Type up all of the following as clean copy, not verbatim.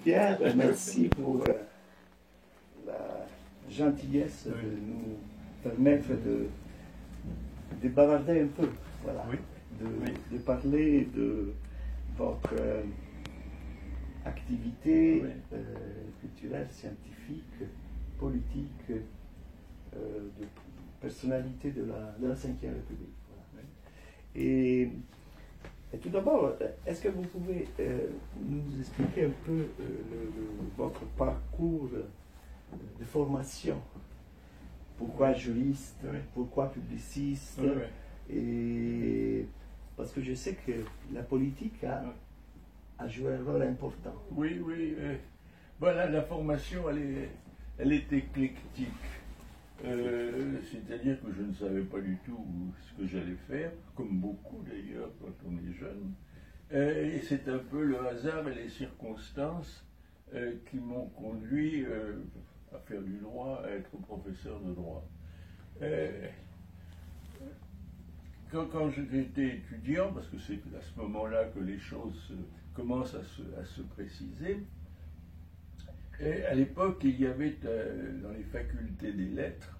Pierre, merci pour la gentillesse de nous permettre de bavarder un peu, voilà, Oui. de parler de votre activité culturelle, scientifique, politique, de personnalité de la Ve République. Voilà. Et tout d'abord, est-ce que vous pouvez nous expliquer un peu votre parcours de formation? Pourquoi juriste? Pourquoi publiciste? Et parce que je sais que la politique a joué un rôle important. Oui. Voilà, la formation, elle est éclectique. C'est-à-dire que je ne savais pas du tout ce que j'allais faire, comme beaucoup d'ailleurs quand on est jeune. Et c'est un peu le hasard et les circonstances qui m'ont conduit à faire du droit, à être professeur de droit. Quand j'étais étudiant, parce que c'est à ce moment-là que les choses commencent à se préciser, et à l'époque, il y avait dans les facultés des lettres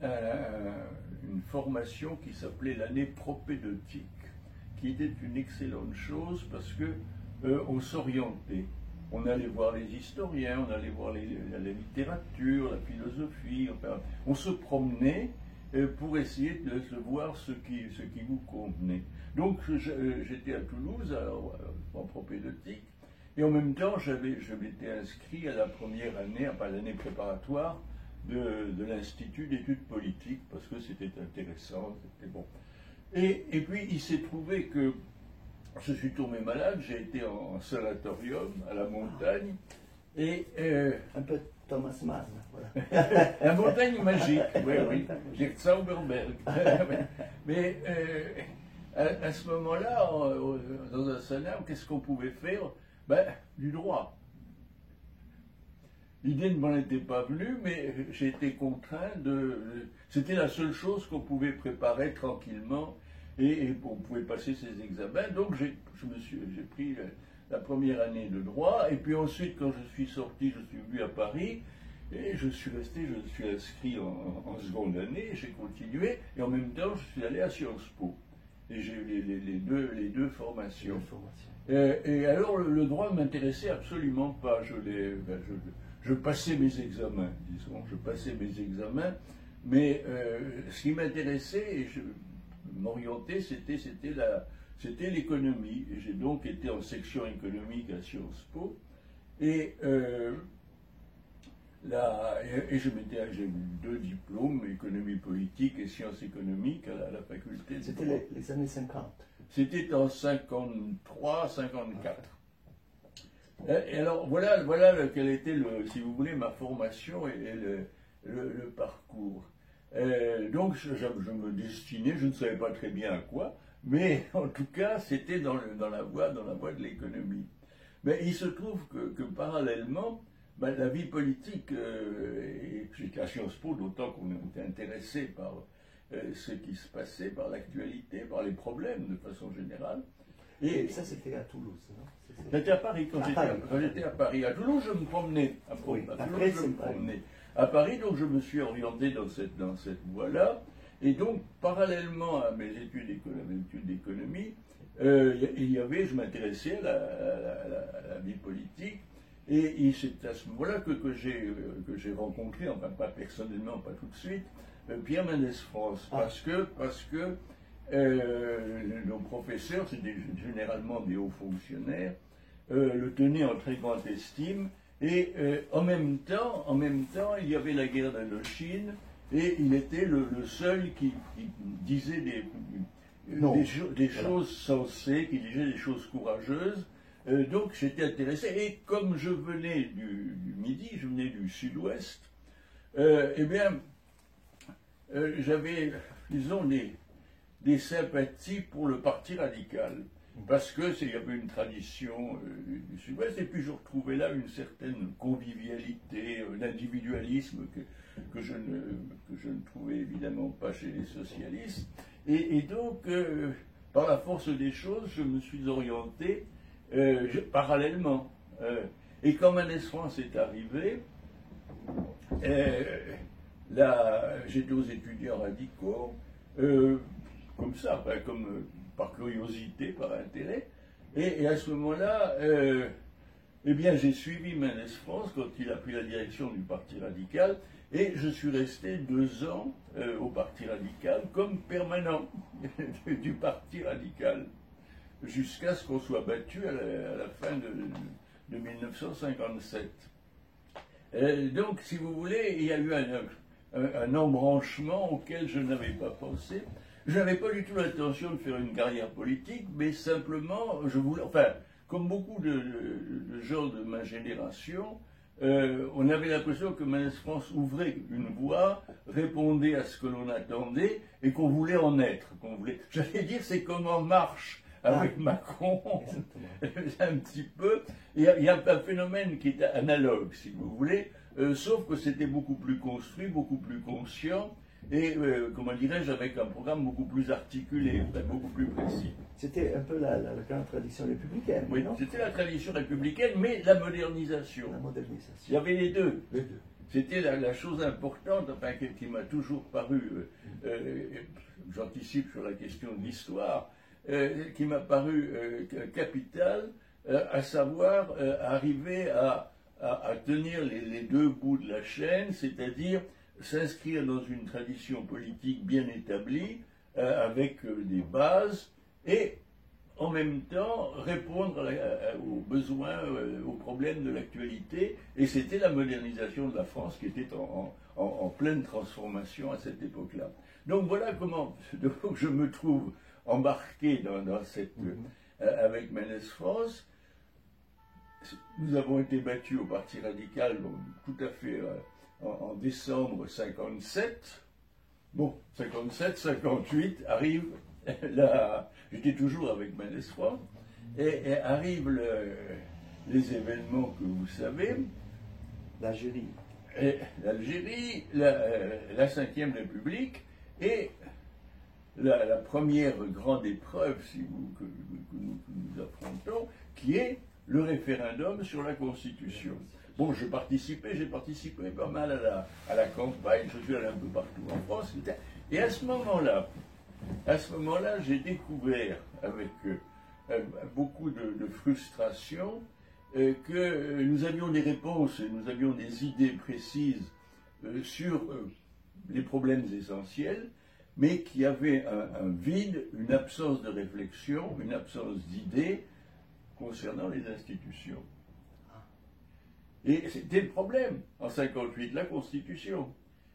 une formation qui s'appelait l'année propédeutique, qui était une excellente chose parce que on s'orientait. On allait voir les historiens, on allait voir la littérature, la philosophie, enfin, on se promenait pour essayer de voir ce qui vous convenait. Donc j'étais à Toulouse en propédeutique. Et en même temps, je m'étais inscrit à la première année, enfin l'année préparatoire de l'Institut d'études politiques, parce que c'était intéressant, c'était bon. Et puis, il s'est trouvé que je suis tombé malade, j'ai été en sanatorium, à la montagne, et... un peu Thomas Mann, voilà. La montagne magique, oui, j'ai Zauberberg. Mais à ce moment-là, dans un sanatorium, qu'est-ce qu'on pouvait faire? Du droit. L'idée ne m'en était pas venue, mais j'ai été contraint c'était la seule chose qu'on pouvait préparer tranquillement et on pouvait passer ses examens. Donc j'ai pris la première année de droit, et puis ensuite, quand je suis sorti, je suis venu à Paris, et je suis inscrit en seconde année, j'ai continué, et en même temps, je suis allé à Sciences Po. Et j'ai eu les deux formations. Et alors, le droit ne m'intéressait absolument pas. Je passais mes examens, disons. Je passais mes examens. Mais ce qui m'intéressait, et je m'orientais, c'était l'économie. Et j'ai donc été en section économique à Sciences Po. Et j'ai eu 2 diplômes, économie politique et sciences économiques à la faculté de droit. C'était les années 50. C'était en 53, 54. Et alors, voilà quel était, si vous voulez, ma formation et le parcours. Donc, je me destinais, je ne savais pas très bien à quoi, mais en tout cas, c'était dans la voie de l'économie. Mais il se trouve que parallèlement, la vie politique, et j'étais à Sciences Po, d'autant qu'on était intéressé par ce qui se passait, par l'actualité, par les problèmes de façon générale. Et ça, c'était à Toulouse, non? C'était à Paris, quand j'étais à Paris. À Toulouse, je me promenais. À Paris, donc, je me suis orienté dans cette voie-là. Et donc, parallèlement à mes études d'économie, je m'intéressais à la vie politique. Et c'est à ce moment-là que j'ai rencontré, enfin pas personnellement, pas tout de suite, Pierre Mendès France, parce que nos professeurs, c'était généralement des hauts fonctionnaires, le tenaient en très grande estime, et en même temps, il y avait la guerre d'Indochine, et il était le seul qui disait des choses sensées, qui disait des choses courageuses. Donc j'étais intéressé, et comme je venais du Midi, je venais du Sud-Ouest, j'avais, disons, des sympathies pour le Parti radical, parce qu'il y avait une tradition du Sud-Ouest, et puis je retrouvais là une certaine convivialité, un individualisme que je ne trouvais évidemment pas chez les socialistes, et donc, par la force des choses, je me suis orienté parallèlement. Et quand Mendes France est arrivé, j'étais aux étudiants radicaux, comme ça, comme par curiosité, par intérêt. Et à ce moment-là, eh bien, j'ai suivi Mendes France quand il a pris la direction du Parti radical, et je suis resté 2 ans au Parti radical comme permanent du Parti radical, jusqu'à ce qu'on soit battu à la fin de 1957. Donc, si vous voulez, il y a eu un embranchement auquel je n'avais pas pensé. Je n'avais pas du tout l'intention de faire une carrière politique, mais simplement, je voulais, enfin, comme beaucoup de gens de ma génération, on avait l'impression que Mendes France ouvrait une voie, répondait à ce que l'on attendait et qu'on voulait en être. J'allais dire, c'est comme En Marche avec Macron, un petit peu. Il y a un phénomène qui est analogue, si vous voulez, sauf que c'était beaucoup plus construit, beaucoup plus conscient, et, comment dirais-je, avec un programme beaucoup plus articulé, beaucoup plus précis. C'était un peu la grande tradition républicaine, oui, non? C'était la tradition républicaine, mais la modernisation. La modernisation. Il y avait les deux. Les deux. C'était la chose importante, enfin, qui m'a toujours paru, j'anticipe sur la question de l'histoire, qui m'a paru capitale, à savoir arriver à tenir les deux bouts de la chaîne, c'est-à-dire s'inscrire dans une tradition politique bien établie, avec des bases, et en même temps répondre aux besoins, aux problèmes de l'actualité. Et c'était la modernisation de la France qui était en pleine transformation à cette époque-là. Donc voilà comment je me trouve embarqué dans cette, avec Mendes France. Nous avons été battus au Parti radical, donc, tout à fait en décembre 57. Bon, 57, 58, arrive là, j'étais toujours avec Mendes France, et arrivent les événements que vous savez. L'Algérie. L'Algérie, la Ve République, et la première grande épreuve que nous affrontons, qui est le référendum sur la Constitution. Bon, j'ai participé pas mal à la campagne, je suis allé un peu partout en France, et à ce moment-là, j'ai découvert avec beaucoup de frustration que nous avions des réponses, nous avions des idées précises sur les problèmes essentiels, mais qu'il y avait un vide, une absence de réflexion, une absence d'idées concernant les institutions. Et c'était le problème, en 58, la Constitution.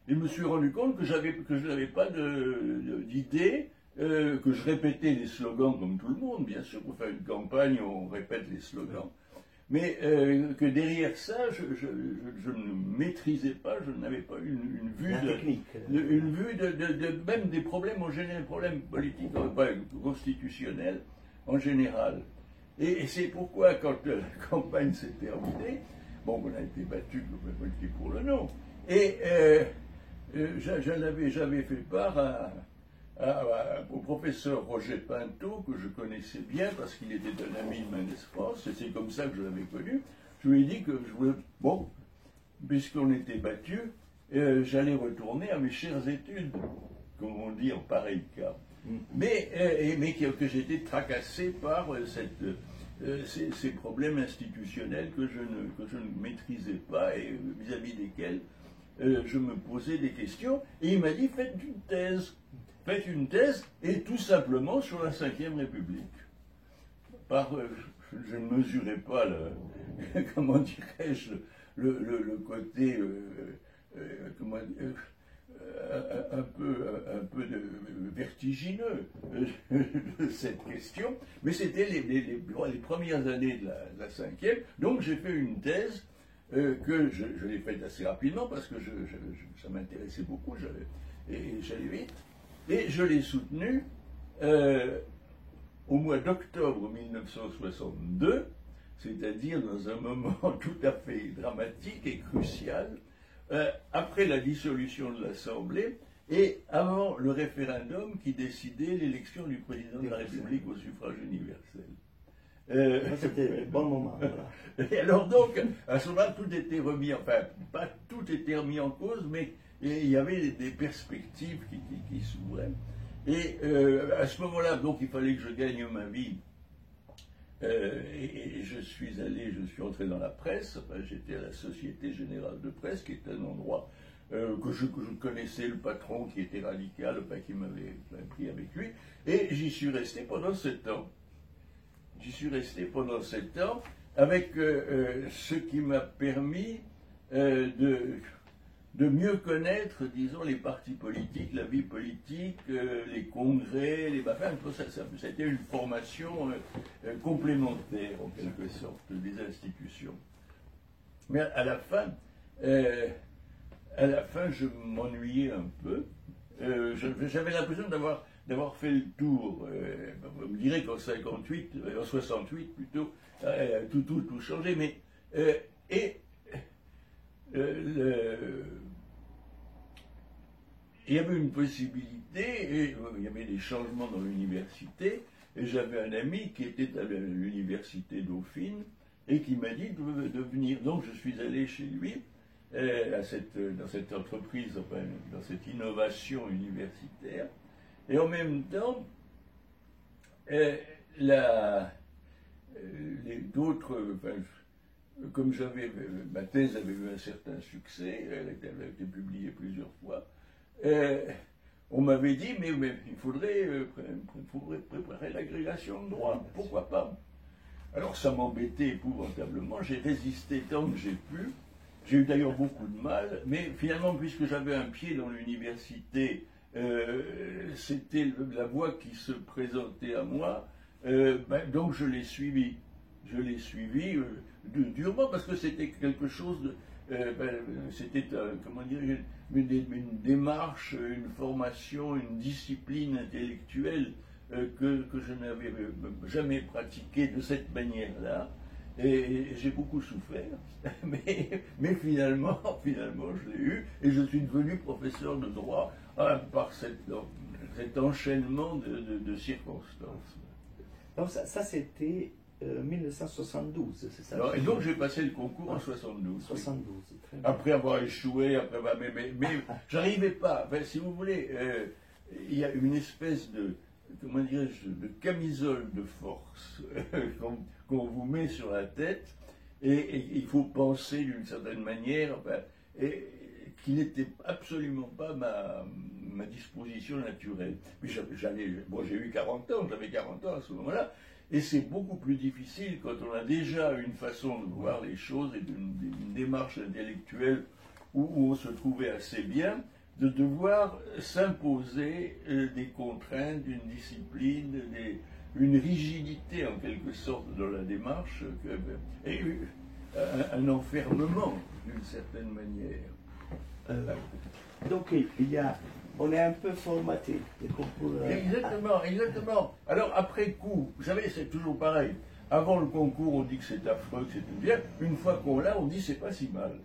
Et je me suis rendu compte que je n'avais pas d'idées, que je répétais les slogans comme tout le monde, bien sûr, pour faire une campagne, on répète les slogans. Mais que derrière ça, je ne maîtrisais pas, je n'avais pas une vue même des problèmes en général, problèmes politiques, constitutionnels en général. Et c'est pourquoi, quand la campagne s'est terminée, bon, on a été battu pour le nom, et j'avais fait part au professeur Roger Pinto, que je connaissais bien parce qu'il était un ami de Mendes France, et c'est comme ça que je l'avais connu. Je lui ai dit que je voulais, bon, puisqu'on était battu, j'allais retourner à mes chères études, comme on dit en pareil cas. Mais que j'étais tracassé par ces problèmes institutionnels que je ne maîtrisais pas et vis-à-vis desquels je me posais des questions. Et il m'a dit, faites une thèse, et tout simplement sur la Ve République. Je ne mesurais pas comment dirais-je, le côté un peu vertigineux de cette question, mais c'était les premières années de la cinquième. Donc j'ai fait une thèse que je l'ai faite assez rapidement parce que ça m'intéressait beaucoup, j'allais vite, et je l'ai soutenue au mois d'octobre 1962, c'est-à-dire dans un moment tout à fait dramatique et crucial, après la dissolution de l'Assemblée et avant le référendum qui décidait l'élection du président de la République au suffrage universel. C'était un bon moment. Voilà. Et alors donc, à ce moment-là, tout était remis, enfin, pas tout était remis en cause, mais il y avait des perspectives qui s'ouvraient. Et à ce moment-là, donc, il fallait que je gagne ma vie. Et je suis entré dans la presse, enfin, j'étais à la Société Générale de Presse, qui est un endroit que je connaissais, le patron qui était radical, enfin, qui m'avait pris avec lui, et j'y suis resté pendant 7 ans. J'y suis resté pendant 7 ans, avec ce qui m'a permis de mieux connaître, disons, les partis politiques, la vie politique, les congrès, les enfin, ça a été une formation complémentaire, en quelque sorte, des institutions. Mais à la fin, je m'ennuyais un peu. J'avais l'impression d'avoir fait le tour. On me dirait qu'en 68 plutôt, tout changé, mais il y avait une possibilité, et il y avait des changements dans l'université, et j'avais un ami qui était à l'université Dauphine, et qui m'a dit de venir. Donc je suis allé chez lui, dans cette entreprise, enfin, dans cette innovation universitaire, et en même temps, comme ma thèse avait eu un certain succès, elle a été publiée plusieurs fois, on m'avait dit, mais il faudrait préparer l'agrégation de droit, pourquoi pas? Alors ça m'embêtait épouvantablement, j'ai résisté tant que j'ai pu, j'ai eu d'ailleurs beaucoup de mal, mais finalement, puisque j'avais un pied dans l'université, c'était la voie qui se présentait à moi, donc je l'ai suivi. Je l'ai suivi durement parce que c'était quelque chose de. C'était, comment dire, une démarche, une formation, une discipline intellectuelle que je n'avais jamais pratiquée de cette manière-là. Et j'ai beaucoup souffert, mais finalement, je l'ai eu et je suis devenu professeur de droit par cet enchaînement de circonstances. Donc ça c'était 1972, c'est ça? Alors, et donc j'ai passé le concours en 72. 72, oui. très bien. Après avoir échoué, mais j'arrivais pas. Enfin, si vous voulez, il y a une espèce de, comment dirais-je, de camisole de force qu'on vous met sur la tête, et il faut penser d'une certaine manière, qui n'était absolument pas ma disposition naturelle. Puis j'ai eu 40 ans, j'avais 40 ans à ce moment-là, et c'est beaucoup plus difficile quand on a déjà une façon de voir les choses et une démarche intellectuelle où on se trouvait assez bien, de devoir s'imposer des contraintes, une discipline, une rigidité en quelque sorte dans la démarche, et un enfermement d'une certaine manière. Donc on est un peu formaté. Les concours, Exactement. Alors après coup, vous savez, c'est toujours pareil. Avant le concours, on dit que c'est affreux, que c'est tout bien. Une fois qu'on l'a, on dit c'est pas si mal.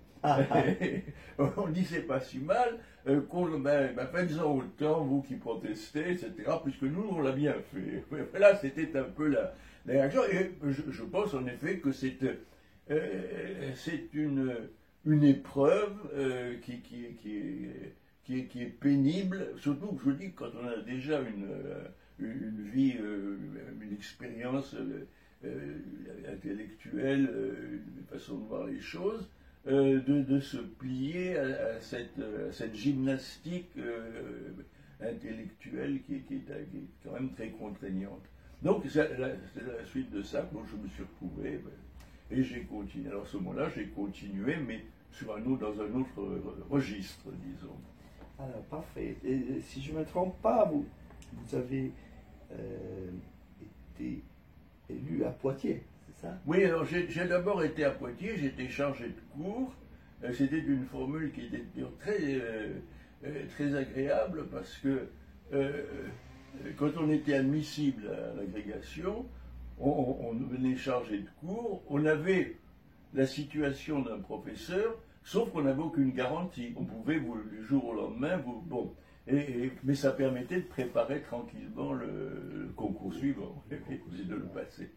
On dit c'est pas si mal. Faites-en autant, vous qui protestez, etc. Puisque nous, on l'a bien fait. Là, c'était un peu la réaction. Et je pense en effet que c'est une épreuve qui est pénible, surtout, je dis, quand on a déjà une vie, une expérience intellectuelle, une façon de voir les choses, de se plier à cette gymnastique intellectuelle qui est quand même très contraignante. Donc, c'est la suite de ça, bon, je me suis retrouvé, et j'ai continué. Alors, à ce moment-là, j'ai continué, mais dans un autre registre, disons. Alors, parfait. Et, si je ne me trompe pas, vous avez été élu à Poitiers, c'est ça? Oui, alors j'ai d'abord été à Poitiers, j'étais chargé de cours. C'était une formule qui était très agréable parce que quand on était admissible à l'agrégation, on devenait chargé de cours, on avait la situation d'un professeur, sauf qu'on n'avait aucune garantie. On pouvait, du jour au lendemain, mais ça permettait de préparer tranquillement le concours suivant et de le passer.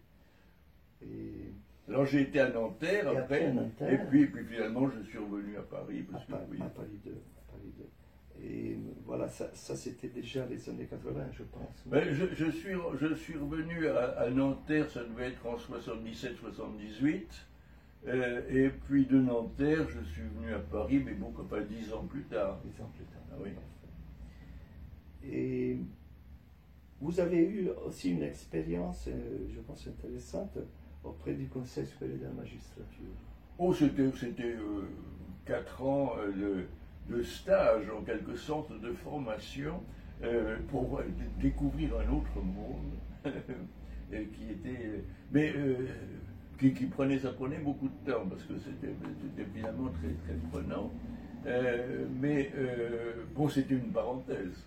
Et Alors j'ai été à Nanterre Et après, après, à Nanterre. et puis finalement je suis revenu à Paris. à, Parce que, Pa- oui. à Paris 2. À Paris 2. Et voilà, ça c'était déjà les années 80, je pense. Ben, je suis revenu à Nanterre, ça devait être en 77-78. Et puis de Nanterre, je suis venu à Paris, mais bon, pas 10 ans plus tard. 10 ans plus tard. Ah oui. Et vous avez eu aussi une expérience, je pense intéressante, auprès du Conseil supérieur de la magistrature. Oh, c'était 4 ans de stage, en quelque sorte, de formation, pour découvrir un autre monde, qui était... Mais ça prenait beaucoup de temps, parce que c'était évidemment très, très prenant. Mais bon, c'était une parenthèse.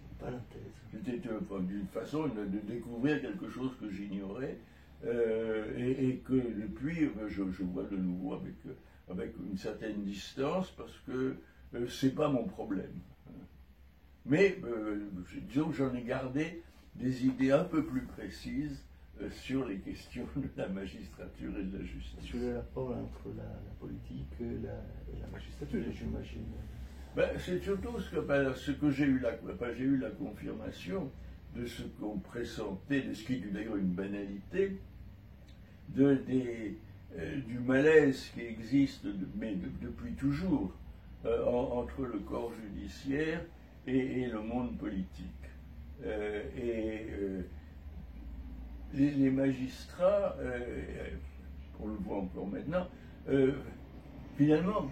C'était d'une façon de découvrir quelque chose que j'ignorais, et que depuis je vois de nouveau avec une certaine distance, parce que c'est pas mon problème. Mais disons que j'en ai gardé des idées un peu plus précises sur les questions de la magistrature et de la justice. Sur le rapport entre la politique et la magistrature, j'imagine. Ben, c'est surtout ce que j'ai eu la confirmation de ce qu'on pressentait, de ce qui est d'ailleurs une banalité, du malaise qui existe depuis toujours entre le corps judiciaire et le monde politique. Les magistrats, on le voit encore maintenant, finalement,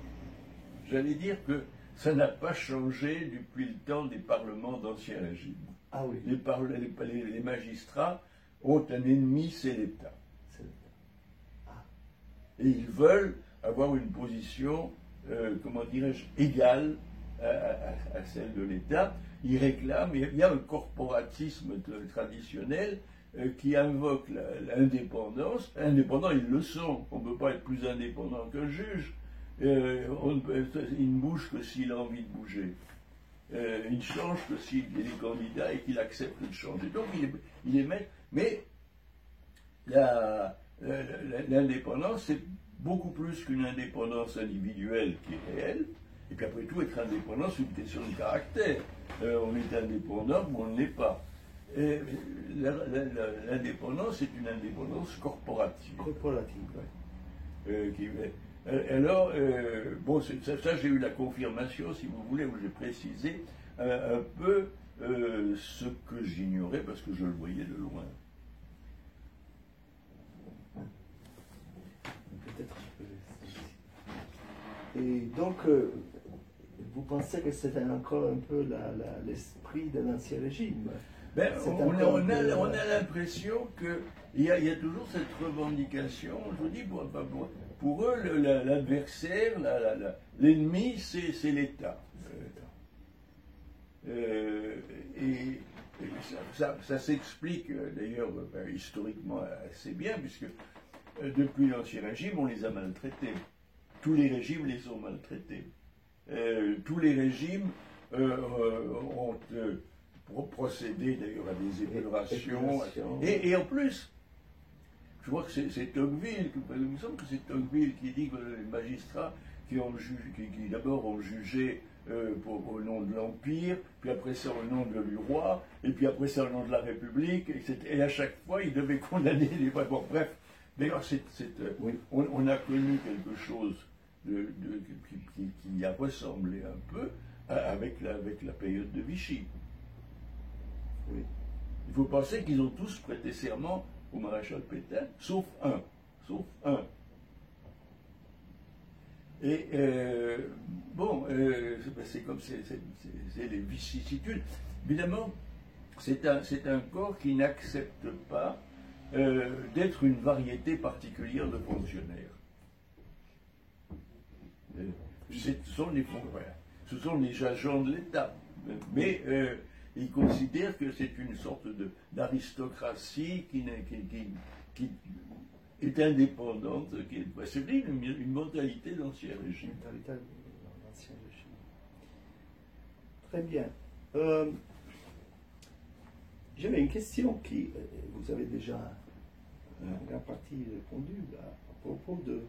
j'allais dire que ça n'a pas changé depuis le temps des parlements d'Ancien Régime. Ah oui. Les magistrats ont un ennemi, c'est l'État. Ah. Et ils veulent avoir une position, comment dirais-je, égale à celle de l'État. Ils réclament, il y a un corporatisme traditionnel qui invoque l'indépendance. Indépendants, ils le sont. On ne peut pas être plus indépendant qu'un juge. Il ne bouge que s'il a envie de bouger. Il ne change que s'il est candidat et qu'il accepte de changer. Donc il est maître. Mais l'indépendance, c'est beaucoup plus qu'une indépendance individuelle qui est réelle. Et puis après tout, être indépendant, c'est une question de caractère. On est indépendant, mais on ne l'est pas. L'indépendance, c'est une indépendance corporative. Corporative, oui. Alors, bon, ça j'ai eu la confirmation, si vous voulez, où j'ai précisé un peu ce que j'ignorais parce que je le voyais de loin. Peut-être je peux. Et donc, vous pensez que c'était encore un peu l'esprit de l'Ancien Régime? Ben, on a l'impression qu'il y a toujours cette revendication. Je vous dis, pour eux, l'adversaire, l'ennemi, c'est l'État. Et ça s'explique d'ailleurs historiquement assez bien, puisque depuis l'Ancien Régime, on les a maltraités. Tous les régimes les ont maltraités. Tous les régimes ont procédé d'ailleurs à des épurations. Et en plus, je crois que c'est Tocqueville, il me semble que c'est Tocqueville qui dit que les magistrats qui d'abord ont jugé au nom de l'Empire, puis après ça au nom du roi, et puis après ça au nom de la République, et à chaque fois ils devaient condamner les... Bon, bref, d'ailleurs oui. On a connu quelque chose qui a ressemblé un peu avec la période de Vichy. Oui. Il faut penser qu'ils ont tous prêté serment au maréchal Pétain, sauf un. Et bon, c'est comme c'est les vicissitudes. Évidemment, c'est un corps qui n'accepte pas d'être une variété particulière de fonctionnaires. Ce sont les agents de l'État, mais ils considèrent que c'est une sorte d'aristocratie qui est indépendante, c'est une mentalité d'Ancien Régime. Très bien. J'avais une question qui, vous avez déjà en grande partie répondu à propos de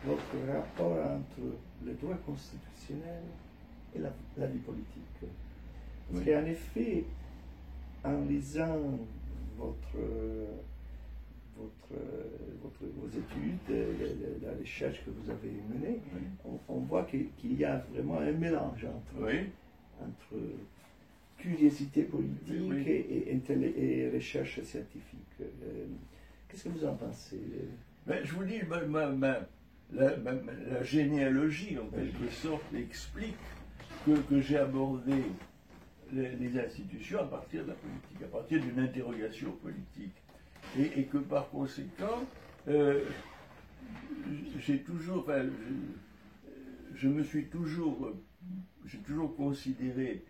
votre rapport entre le droit constitutionnel et la vie politique. Parce qu'en effet, en lisant vos études, la recherche que vous avez menée, on voit qu'il y a vraiment un mélange entre curiosité politique et recherche scientifique. Qu'est-ce que vous en pensez? Je vous dis, la généalogie, en quelque sorte, explique que j'ai abordé les institutions à partir de la politique, à partir d'une interrogation politique. Et que par conséquent, j'ai toujours considéré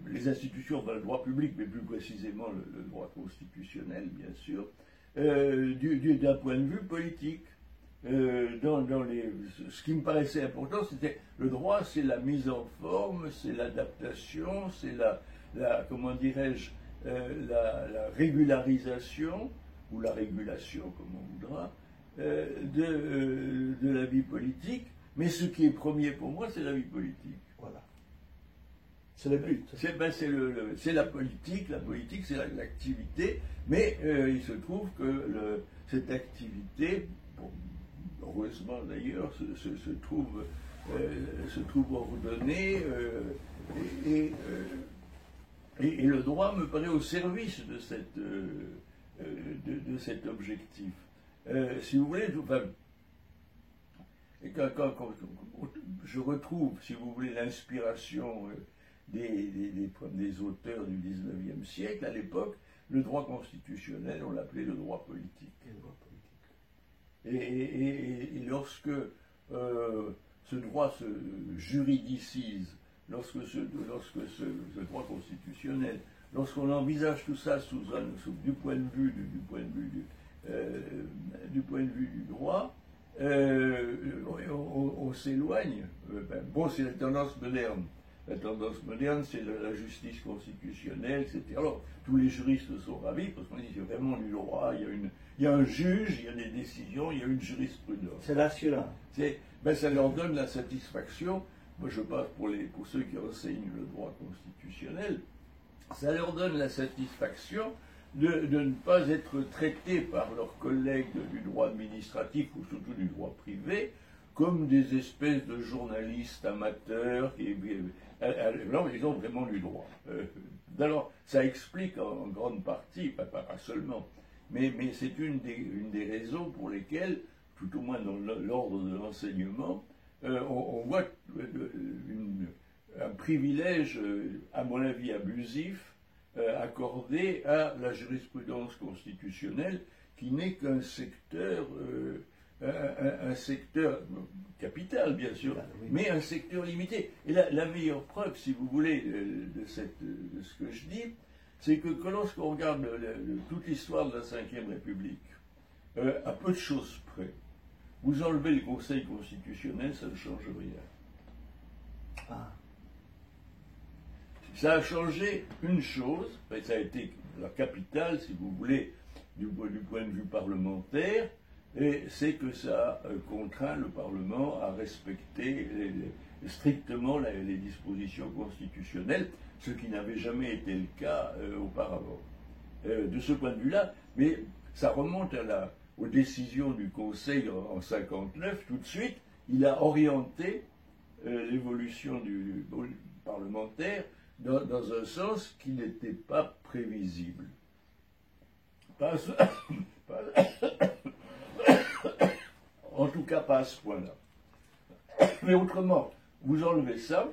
les institutions dans le droit public, mais plus précisément le droit constitutionnel, bien sûr, d'un point de vue politique. Ce qui me paraissait important, c'était le droit, c'est la mise en forme, c'est l'adaptation, c'est comment dirais-je, la régularisation, ou la régulation, comme on voudra, de la vie politique. Mais ce qui est premier pour moi, c'est la vie politique. Voilà. C'est le but. C'est la politique c'est l'activité, mais il se trouve que cette activité, heureusement d'ailleurs, se trouve ordonnée, et le droit me paraît au service de cet objectif. Si vous voulez, quand je retrouve, si vous voulez, l'inspiration des auteurs du XIXe siècle, à l'époque, le droit constitutionnel, on l'appelait le droit politique. Et lorsque ce droit se juridicise, lorsque ce droit constitutionnel, lorsqu'on envisage tout ça du point de vue du droit, on s'éloigne. C'est la tendance moderne. La tendance moderne, c'est la justice constitutionnelle, etc. Alors, tous les juristes sont ravis parce qu'on dit qu'il y a vraiment du droit, il y a un juge, il y a des décisions, il y a une jurisprudence. C'est rassurant. Ça leur donne la satisfaction. Moi, je parle pour ceux qui enseignent le droit constitutionnel. Ça leur donne la satisfaction de ne pas être traités par leurs collègues du droit administratif ou surtout du droit privé comme des espèces de journalistes amateurs alors ils ont vraiment du droit. Alors ça explique en grande partie, pas seulement, mais c'est une des raisons pour lesquelles, tout au moins dans l'ordre de l'enseignement, on voit un privilège, à mon avis abusif, accordé à la jurisprudence constitutionnelle, qui n'est qu'un secteur, un secteur capital, bien sûr, mais un secteur limité. Et la meilleure preuve, si vous voulez, de ce que je dis, c'est que lorsqu'on regarde toute l'histoire de la Ve République, à peu de choses près, vous enlevez le Conseil constitutionnel, ça ne change rien. Ah. Ça a changé une chose, ça a été la capitale, si vous voulez, du point de vue parlementaire, et c'est que ça a contraint le Parlement à respecter strictement les dispositions constitutionnelles, ce qui n'avait jamais été le cas auparavant. De ce point de vue-là, mais ça remonte aux décisions du Conseil en 1959, tout de suite, il a orienté l'évolution du parlementaire dans un sens qui n'était pas prévisible. En tout cas, pas à ce point-là. Mais autrement, vous enlevez ça,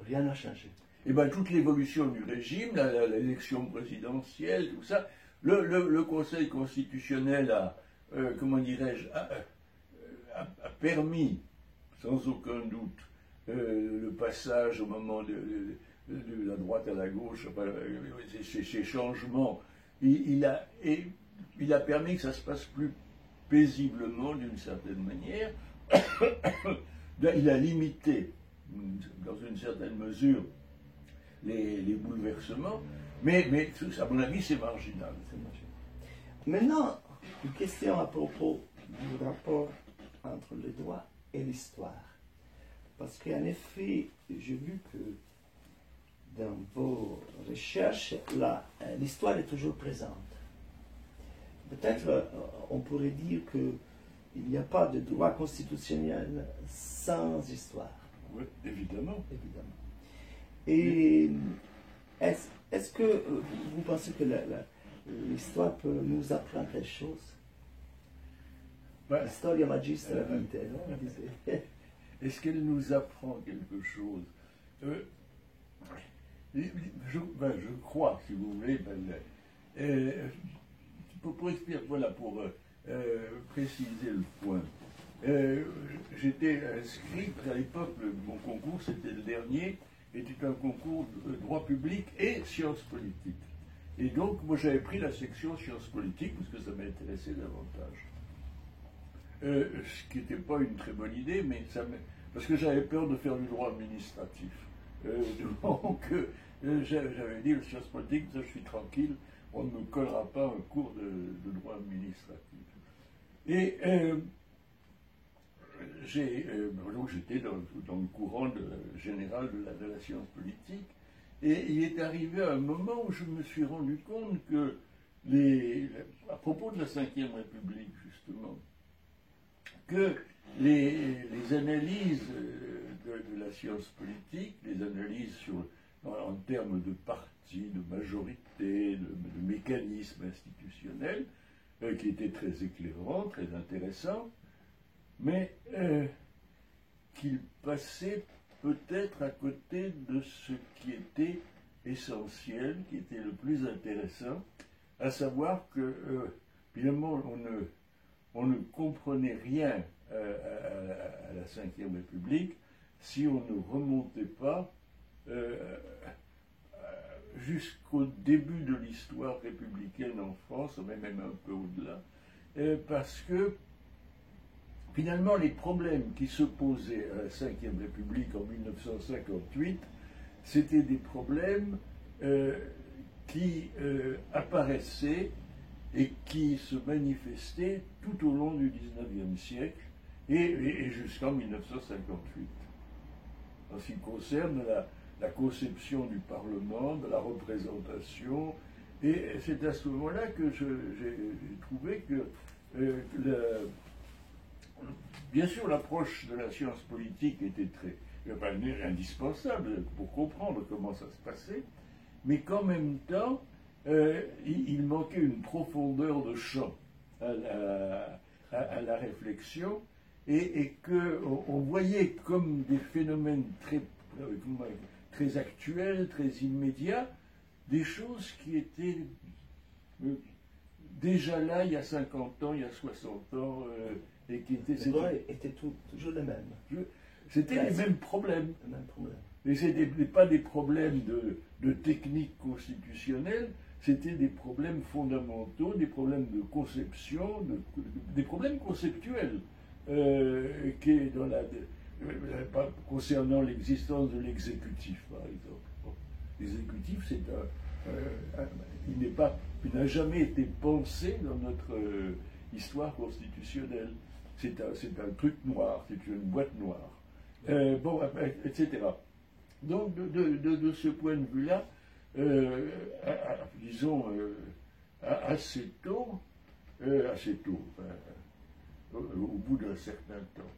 rien n'a changé. Et bien, toute l'évolution du régime, l'élection présidentielle, tout ça, le Conseil constitutionnel a permis, sans aucun doute, le passage au moment de la droite à la gauche, ces changements. Il a permis que ça se passe plus paisiblement d'une certaine manière. Il a limité, dans une certaine mesure, les bouleversements, mais à mon avis, c'est marginal. Maintenant, Une question à propos du rapport entre le droit et l'histoire. Parce qu'en effet, j'ai vu que dans vos recherches, l'histoire est toujours présente. Peut-être on pourrait dire qu'il n'y a pas de droit constitutionnel sans histoire. Oui, évidemment. Et est-ce que vous pensez que l'histoire peut nous apprendre quelque chose? L'histoire magistra vitae, non? Est-ce qu'elle nous apprend quelque chose? Je crois, si vous voulez, pour expliquer, voilà, pour préciser le point. J'étais inscrit, à l'époque, mon concours, c'était le dernier, était un concours de droit public et sciences politiques. Et donc, moi, j'avais pris la section sciences politiques parce que ça m'intéressait davantage. Ce qui n'était pas une très bonne idée, mais parce que j'avais peur de faire du droit administratif. Donc, j'avais dit, le sciences politiques, ça, je suis tranquille, on ne me collera pas un cours de droit administratif. Et donc j'étais dans le courant général de la science politique, et il est arrivé un moment où je me suis rendu compte que, à propos de la Ve République, justement, que les analyses de la science politique, les analyses en termes de parti, de majorité, de mécanismes institutionnels, qui étaient très éclairants, très intéressants, mais qu'il passait peut-être à côté de ce qui était essentiel, qui était le plus intéressant, à savoir que finalement on ne comprenait rien à la Ve République si on ne remontait pas jusqu'au début de l'histoire républicaine en France, mais même un peu au-delà, parce que finalement les problèmes qui se posaient à la Ve République en 1958, c'était des problèmes qui apparaissaient et qui se manifestaient tout au long du XIXe siècle et jusqu'en 1958. En ce qui concerne la conception du Parlement, de la représentation, et c'est à ce moment-là que j'ai trouvé que bien sûr l'approche de la science politique était indispensable pour comprendre comment ça se passait, mais qu'en même temps, il manquait une profondeur de champ à la réflexion, et qu'on voyait comme des phénomènes très actuels, très immédiats, des choses qui étaient déjà là il y a 50 ans, il y a 60 ans, et qui étaient toujours les mêmes. C'était les mêmes problèmes. Et ce n'étaient pas des problèmes de technique constitutionnelle, c'était des problèmes fondamentaux, des problèmes de conception, des problèmes conceptuels, concernant l'existence de l'exécutif, par exemple. Bon. L'exécutif, il n'a jamais été pensé dans notre histoire constitutionnelle. C'est un truc noir, c'est une boîte noire. Etc. Donc, de ce point de vue-là, disons, assez tôt, au bout d'un certain temps,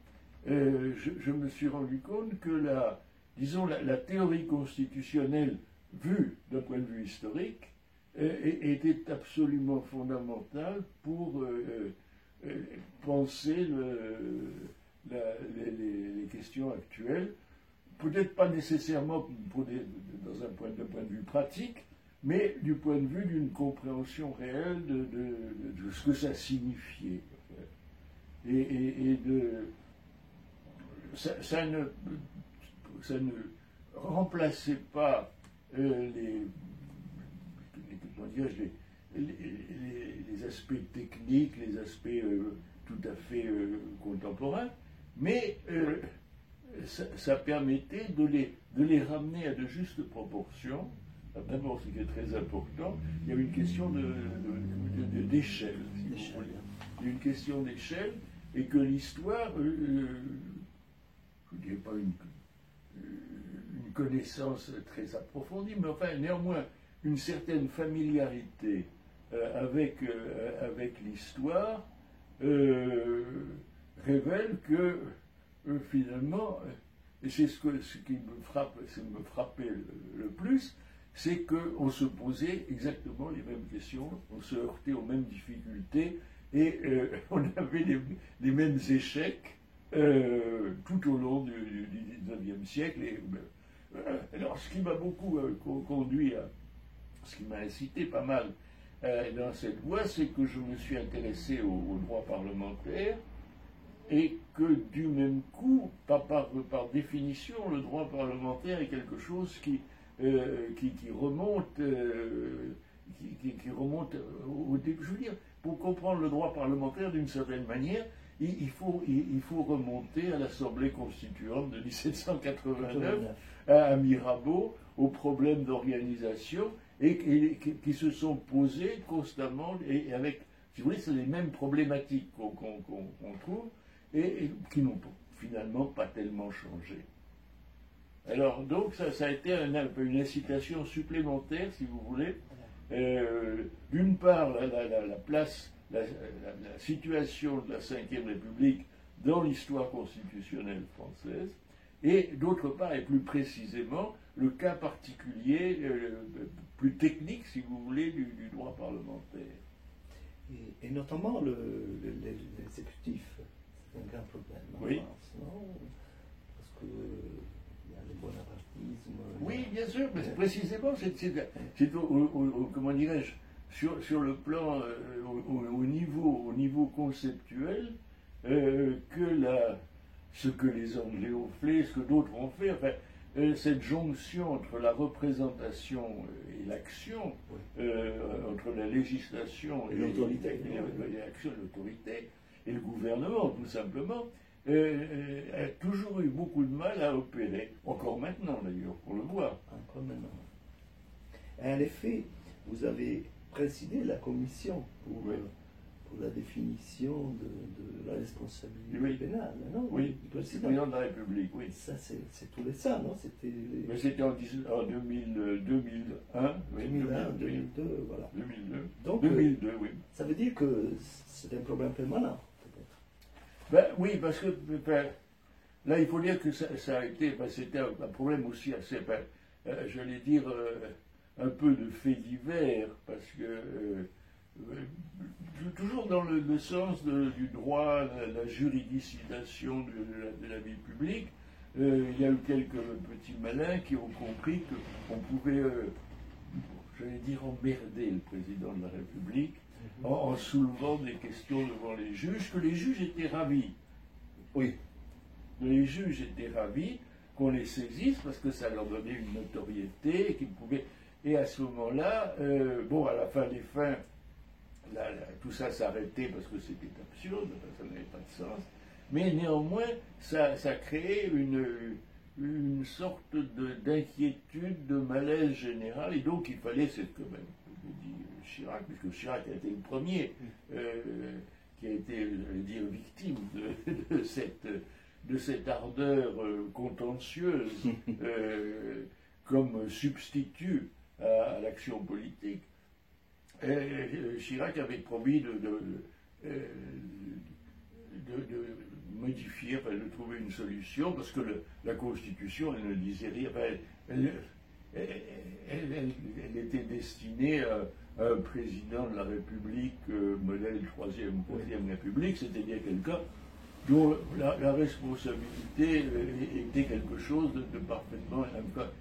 je me suis rendu compte que la théorie constitutionnelle, vue d'un point de vue historique, était absolument fondamentale pour penser les questions actuelles, peut-être pas nécessairement dans un point de vue pratique, mais du point de vue d'une compréhension réelle de ce que ça signifiait. Ça ne remplaçait pas les aspects techniques, les aspects tout à fait contemporains, mais ça permettait de les ramener à de justes proportions, d'abord, ce qui est très important, il y a une question d'échelle, si vous voulez. Il y a une question d'échelle, et que l'histoire, je ne dirais pas une connaissance très approfondie, mais enfin, néanmoins, une certaine familiarité avec l'histoire révèle que, finalement, et c'est ce qui me frappait le plus, c'est qu'on se posait exactement les mêmes questions, on se heurtait aux mêmes difficultés, et on avait les mêmes échecs tout au long du XIXe siècle. Alors, ce qui m'a beaucoup conduit ce qui m'a incité pas mal dans cette voie, c'est que je me suis intéressé au droit parlementaire, et que du même coup, par définition, le droit parlementaire est quelque chose qui remonte au début. Je veux dire, pour comprendre le droit parlementaire d'une certaine manière, il faut remonter à l'Assemblée constituante de 1789, à Mirabeau, aux problèmes d'organisation, et qui se sont posés constamment, et avec, si vous voulez, c'est les mêmes problématiques qu'on trouve, et qui n'ont finalement pas tellement changé. Alors, donc, ça a été une incitation supplémentaire, si vous voulez. D'une part, la situation de la Ve République dans l'histoire constitutionnelle française, et d'autre part, et plus précisément, le cas particulier, plus technique, si vous voulez, du droit parlementaire. Et notamment l'exécutif, c'est un grand problème en France, non? Parce que il y a le bonapartisme. Oui, bien sûr, mais précisément, c'est comment dirais-je, sur le plan, au niveau conceptuel, ce que les Anglais ont fait, ce que d'autres ont fait, enfin, cette jonction entre la représentation et l'action, entre la législation et l'autorité, l'autorité et le gouvernement, tout simplement, a toujours eu beaucoup de mal à opérer, encore maintenant d'ailleurs, on le voit. Encore maintenant. Et en effet, vous avez présidé la commission pour la définition de la responsabilité pénale, non? Oui, le président de la République, oui. Ça, c'est tout récent, non? Mais c'était en 2001, oui. 2001, 2002, voilà. 2002. Donc, 2002, oui. Ça veut dire que c'est un problème permanent, peut-être. Ben, oui, parce que là, il faut dire que ça a été, c'était un problème aussi assez, j'allais dire, un peu de fait divers, parce que toujours dans le sens du droit, la juridicisation de la vie publique, il y a eu quelques petits malins qui ont compris qu'on pouvait, j'allais dire, emmerder le président de la République en soulevant des questions devant les juges, que les juges étaient ravis. Oui, les juges étaient ravis qu'on les saisisse parce que ça leur donnait une notoriété, qu'ils pouvaient. Et à ce moment-là, à la fin des fins, tout ça s'arrêtait parce que c'était absurde, ça n'avait pas de sens. Mais néanmoins, ça créait une sorte d'inquiétude, de malaise général, et donc il fallait, c'est quand même, je dis Chirac, puisque Chirac a été le premier qui a été, j'allais dire, victime de cette ardeur contentieuse comme substitut à l'action politique. Chirac avait promis de modifier, de trouver une solution, parce que la Constitution, elle ne disait rien. Elle était destinée à un président de la République, modèle 3e ou 4e République, c'est-à-dire quelqu'un dont la responsabilité était quelque chose de parfaitement,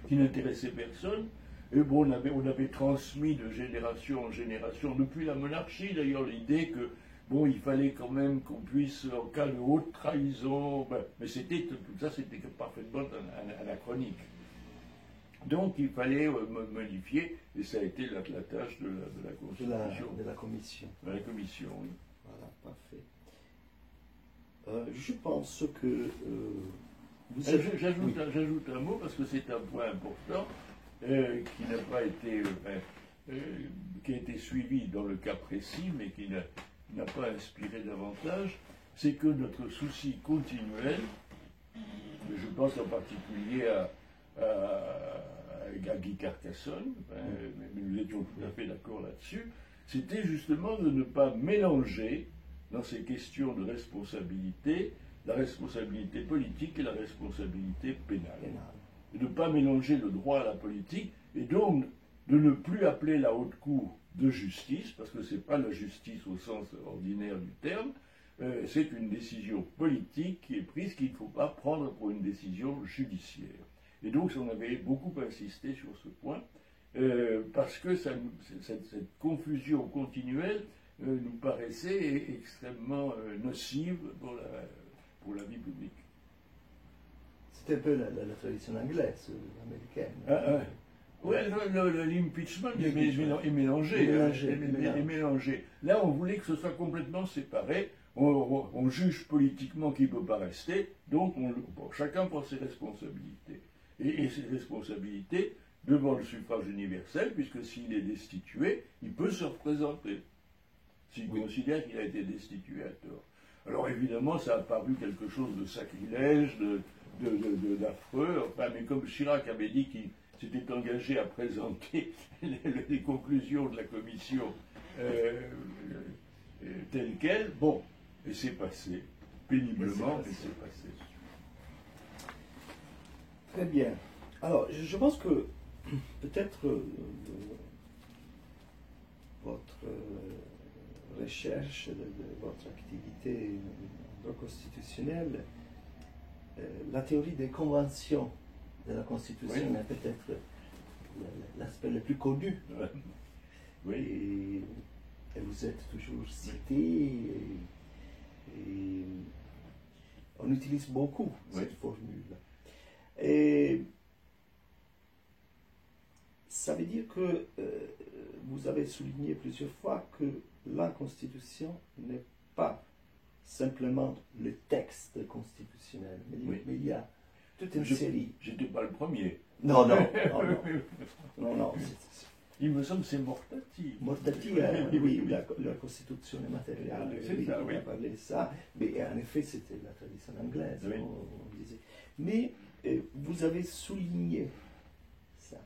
qui n'intéressait personne. Et bon, on avait transmis de génération en génération, depuis la monarchie d'ailleurs, l'idée que, bon, il fallait quand même qu'on puisse, en cas de haute trahison, mais tout ça c'était parfaitement anachronique. Donc il fallait modifier, et ça a été la tâche de la Constitution. De la commission. De la commission, oui. Voilà, parfait. Je pense que J'ajoute un mot parce que c'est un point important. qui n'a pas été, qui a été suivi dans le cas précis, mais qui n'a pas inspiré davantage, c'est que notre souci continuel, je pense en particulier à Guy Carcassonne, mais nous étions tout à fait d'accord là-dessus, c'était justement de ne pas mélanger dans ces questions de responsabilité la responsabilité politique et la responsabilité pénale. De ne pas mélanger le droit à la politique et donc de ne plus appeler la haute cour de justice, parce que ce n'est pas la justice au sens ordinaire du terme, c'est une décision politique qui est prise qu'il ne faut pas prendre pour une décision judiciaire. Et donc on avait beaucoup insisté sur ce point, parce que cette confusion continuelle nous paraissait extrêmement nocive pour la vie publique. C'est un peu la tradition anglaise, américaine. Oui, l'impeachment est mélangé. Là, on voulait que ce soit complètement séparé. On juge politiquement qu'il ne peut pas rester, donc chacun prend ses responsabilités. Et ses responsabilités devant le suffrage universel, puisque s'il est destitué, il peut se représenter, s'il considère qu'il a été destitué à tort. Alors évidemment, ça a paru quelque chose de sacrilège, d'affreux, enfin, mais comme Chirac avait dit qu'il s'était engagé à présenter les conclusions de la commission telles quelles, bon, et c'est passé, péniblement, mais c'est passé. Très bien. Alors, je pense que peut-être votre recherche, de votre activité en droit constitutionnel, la théorie des conventions de la Constitution est peut-être l'aspect le plus connu. Oui. Et vous êtes toujours cité, et on utilise beaucoup cette formule. Et ça veut dire que vous avez souligné plusieurs fois que la Constitution n'est pas simplement le texte constitutionnel, mais il y a toute une série. J'étais pas le premier. Non. Il me semble que c'est Mortati. Mortati, oui, la Constitution matérielle, il a parlé de ça, mais en effet c'était la tradition anglaise, on disait. Mais vous avez souligné ça,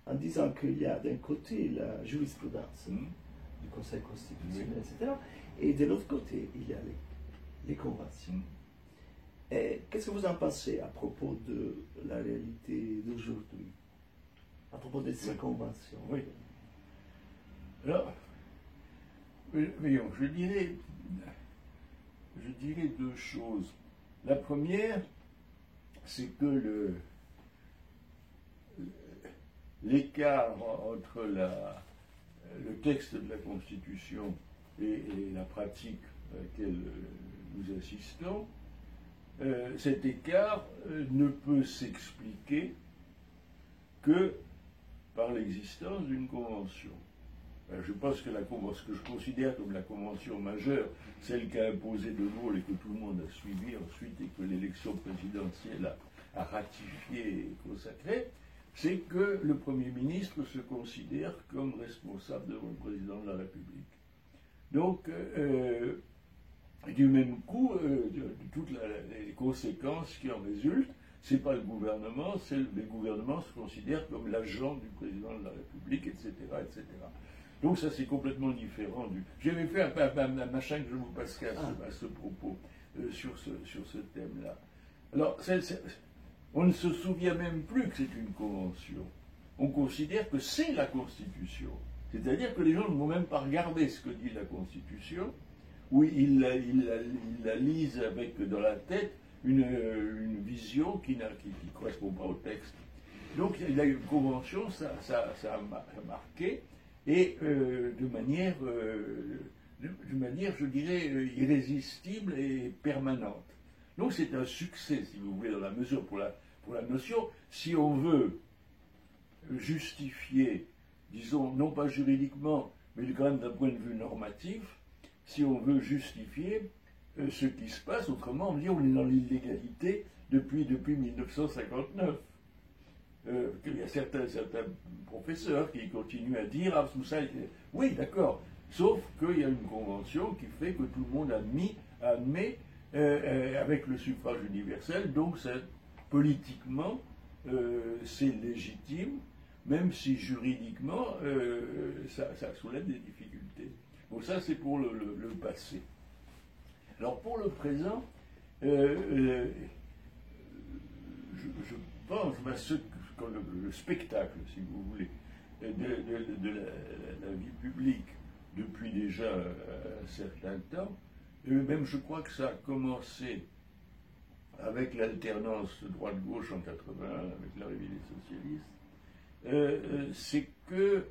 en disant qu'il y a d'un côté la jurisprudence du Conseil constitutionnel, etc., et de l'autre côté, il y a les conventions. Qu'est-ce que vous en pensez à propos de la réalité d'aujourd'hui, à propos de ces conventions? Alors, voyons, je dirais deux choses. La première, c'est que l'écart entre le texte de la Constitution et la pratique à laquelle nous assistons, cet écart ne peut s'expliquer que par l'existence d'une convention. Je pense que ce que je considère comme la convention majeure, celle qu'a imposée De Gaulle et que tout le monde a suivi ensuite et que l'élection présidentielle a ratifié et consacré, c'est que le Premier ministre se considère comme responsable devant le président de la République. Donc, du même coup, toutes les conséquences qui en résultent, c'est pas le gouvernement, le gouvernement se considère comme l'agent du président de la République, etc., etc. Donc ça c'est complètement différent du... J'avais fait un machin que je vous passerai à ce propos, sur ce thème-là. Alors, on ne se souvient même plus que c'est une convention. On considère que c'est la Constitution. C'est-à-dire que les gens ne vont même pas regarder ce que dit la Constitution, où ils la lisent avec dans la tête une vision qui ne correspond pas au texte. Donc il y a une convention, ça a marqué, et de manière, je dirais, irrésistible et permanente. Donc c'est un succès, si vous voulez, dans la mesure pour la notion, si on veut justifier, disons, non pas juridiquement, mais quand même d'un point de vue normatif, si on veut justifier ce qui se passe, autrement on dit on est dans l'illégalité depuis 1959. il y a certains professeurs qui continuent à dire ah, tout ça, oui, d'accord, sauf qu'il y a une convention qui fait que tout le monde admet avec le suffrage universel, donc politiquement c'est légitime, même si juridiquement ça soulève des difficultés. Donc ça c'est pour le passé. Alors pour le présent, je pense à le spectacle, si vous voulez, de la vie publique depuis déjà un certain temps. Même je crois que ça a commencé avec l'alternance droite-gauche en 81, avec l'arrivée des socialistes, c'est que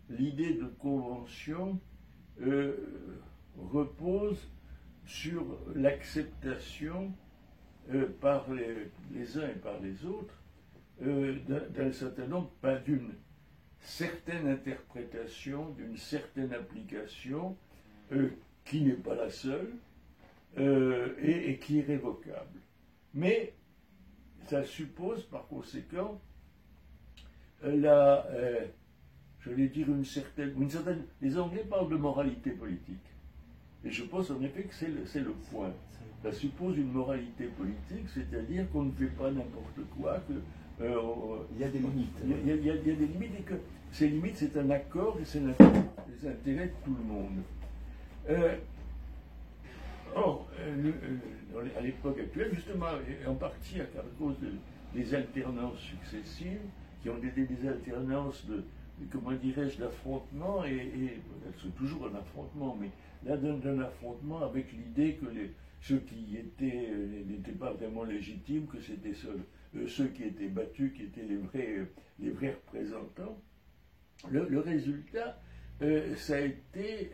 l'idée de convention repose sur l'acceptation par les uns et par les autres d'un certain nombre, pas d'une certaine interprétation, d'une certaine application qui n'est pas la seule et qui est révocable. Mais ça suppose par conséquent je vais dire une certaine. Les Anglais parlent de moralité politique. Et je pense en effet que c'est le point. Ça suppose une moralité politique, c'est-à-dire qu'on ne fait pas n'importe quoi, il y a des limites. Il y a des limites et que ces limites, c'est un accord et c'est les intérêts de tout le monde. Or, à l'époque actuelle, justement, et en partie à cause des alternances successives, qui ont été des alternances comment dirais-je, d'affrontement, et c'est toujours un affrontement, mais là d'un affrontement avec l'idée que ceux qui n'étaient pas vraiment légitimes, que c'était ceux qui étaient battus, qui étaient les vrais représentants. Le résultat, ça a été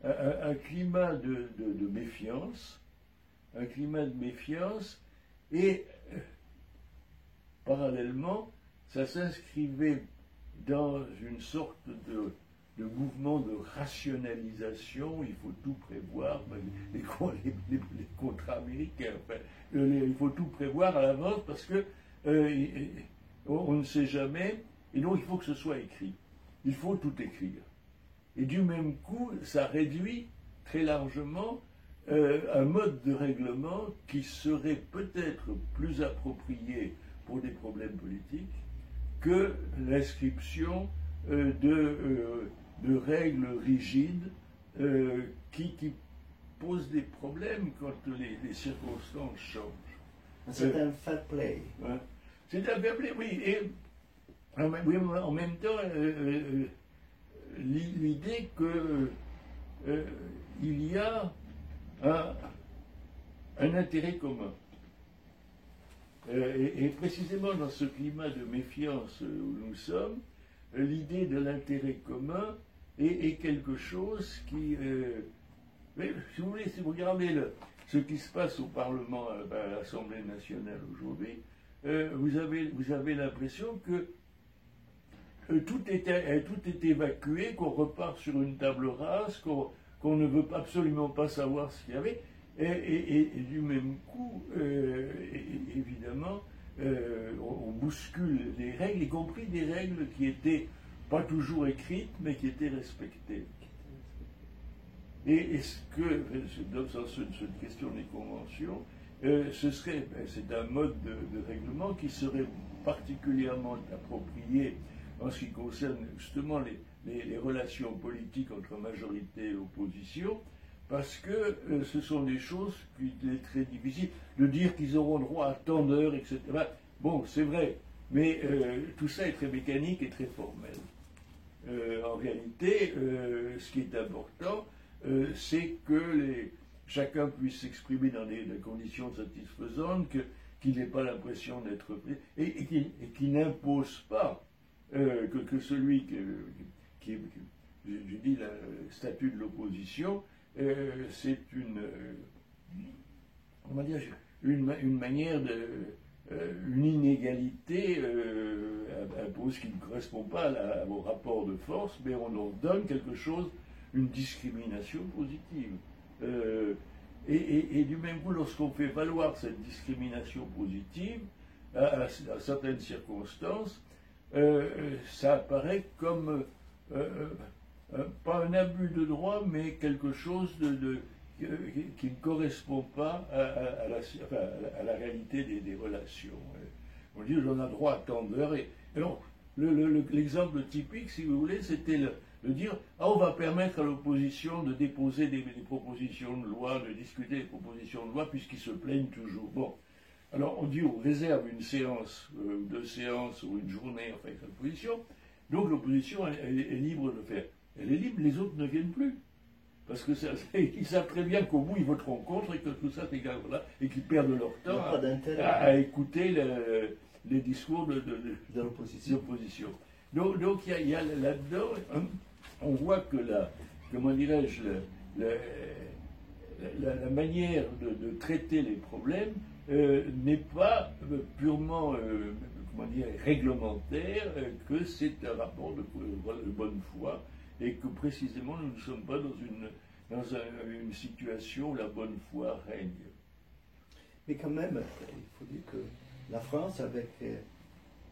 un climat de méfiance, et parallèlement, ça s'inscrivait dans une sorte de mouvement de rationalisation. Il faut tout prévoir, les contrats américains, enfin, il faut tout prévoir à l'avance parce que on ne sait jamais, et donc il faut que ce soit écrit. Il faut tout écrire. Et du même coup, ça réduit très largement un mode de règlement qui serait peut-être plus approprié pour des problèmes politiques que l'inscription de règles rigides qui posent des problèmes quand les circonstances changent. C'est un fair play. Hein, c'est un fair play, oui. Et en même temps, l'idée qu'il y a un intérêt commun. Et précisément dans ce climat de méfiance où nous sommes, l'idée de l'intérêt commun est quelque chose qui... mais, si vous voulez, si vous regardez ce qui se passe au Parlement, à l'Assemblée nationale aujourd'hui, vous avez l'impression que tout est évacué, qu'on repart sur une table rase, qu'on ne veut absolument pas savoir ce qu'il y avait. Et du même coup, évidemment, on bouscule les règles, y compris des règles qui étaient pas toujours écrites, mais qui étaient respectées. Et est-ce que, dans cette question des conventions, c'est un mode de règlement qui serait particulièrement approprié en ce qui concerne justement les relations politiques entre majorité et opposition, parce que ce sont des choses qu'il est très difficile de dire qu'ils auront droit à tant d'heures, etc. Bon, c'est vrai, mais tout ça est très mécanique et très formel. En réalité, ce qui est important, c'est que chacun puisse s'exprimer dans des conditions satisfaisantes, qu'il n'ait pas l'impression d'être pris, et qu'il n'impose pas que celui qui je dis, le statut de l'opposition, c'est une manière une inégalité impose qui ne correspond pas au rapport de force, mais on leur donne quelque chose, une discrimination positive. Et du même coup, lorsqu'on fait valoir cette discrimination positive à certaines circonstances, ça apparaît comme pas un abus de droit, mais quelque chose qui ne correspond pas à la réalité des relations. On dit on a droit à tant d'heures. Et alors, l'exemple typique, si vous voulez, c'était de dire on va permettre à l'opposition de déposer des propositions de loi, de discuter des propositions de loi, puisqu'ils se plaignent toujours. Bon, alors on dit on réserve une séance, 2 séances ou une journée en fait avec l'opposition, donc l'opposition est libre de faire. Elle est libre, les autres ne viennent plus. Parce que ils savent très bien qu'au bout ils voteront contre et que tout ça c'est là et qu'ils perdent leur temps à écouter les discours de l'opposition. Donc il y a là-dedans, on voit que comment dirais-je, la manière de traiter les problèmes n'est pas purement réglementaire, que c'est un rapport de bonne foi. Et que précisément nous ne sommes pas dans une situation où la bonne foi règne. Mais quand même, il faut dire que la France, avec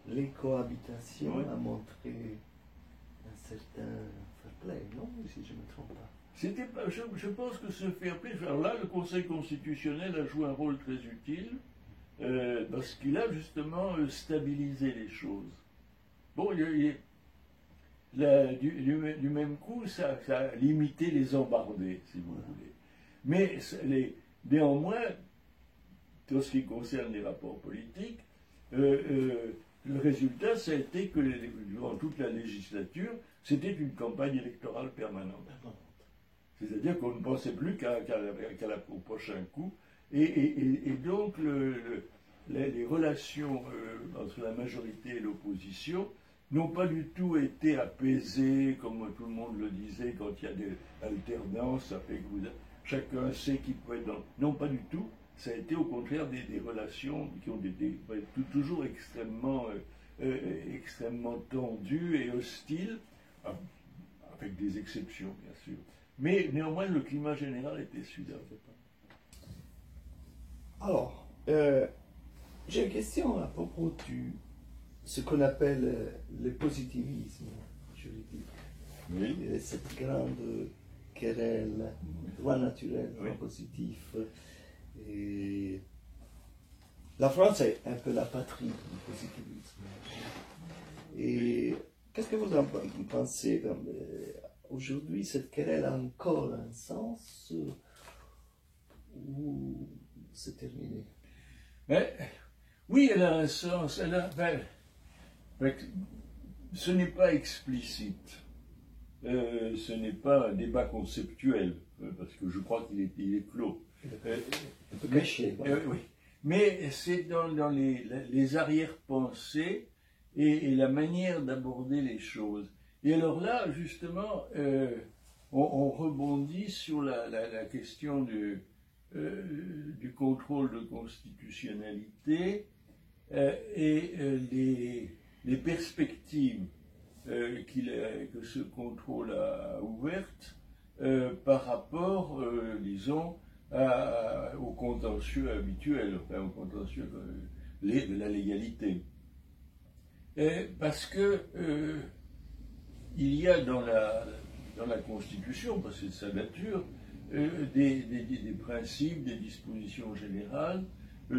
les cohabitations, a montré un certain fair play, non? Si je ne me trompe pas. Je pense que ce fair play, alors là, le Conseil constitutionnel a joué un rôle très utile, parce qu'il a justement stabilisé les choses. Bon, du même coup, ça a limité les embardés, si vous voulez. Mais néanmoins, en ce qui concerne les rapports politiques, le résultat, ça a été que durant toute la législature, c'était une campagne électorale permanente. C'est-à-dire qu'on ne pensait plus qu'au prochain coup. Et donc, les relations entre la majorité et l'opposition n'ont pas du tout été apaisés, comme tout le monde le disait, quand il y a des alternances, ça fait que chacun sait qu'il peut être dans... Non, pas du tout. Ça a été au contraire des relations qui ont été toujours extrêmement tendues et hostiles, avec des exceptions, bien sûr. Mais néanmoins, le climat général était celui-là. Alors, j'ai une question à propos ce qu'on appelle le positivisme juridique. Oui. Cette grande querelle, droit naturel, droit positif. Et la France est un peu la patrie du positivisme. Et qu'est-ce que vous en pensez aujourd'hui? Cette querelle a encore un sens ou c'est terminé? Oui, elle a un sens. Ce n'est pas explicite. Ce n'est pas un débat conceptuel, parce que je crois qu'il est clos. Un peu caché. Oui. Mais c'est dans les arrière-pensées et la manière d'aborder les choses. Et alors là, justement, on rebondit sur la question du contrôle de constitutionnalité et les perspectives que ce contrôle a ouvertes par rapport, disons, au contentieux habituel, enfin au contentieux de la légalité. Parce que il y a dans la Constitution, parce que c'est de sa nature, des principes, des dispositions générales,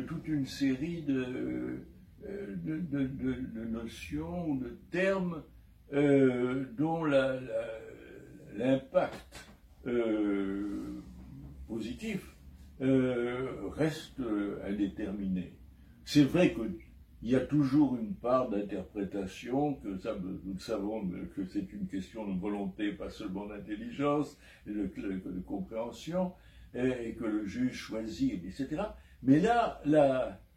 toute une série de notions ou de termes dont l'impact positif reste indéterminé. C'est vrai qu'il y a toujours une part d'interprétation, que ça, nous savons que c'est une question de volonté, pas seulement d'intelligence, et de compréhension, et que le juge choisit, etc. Mais là,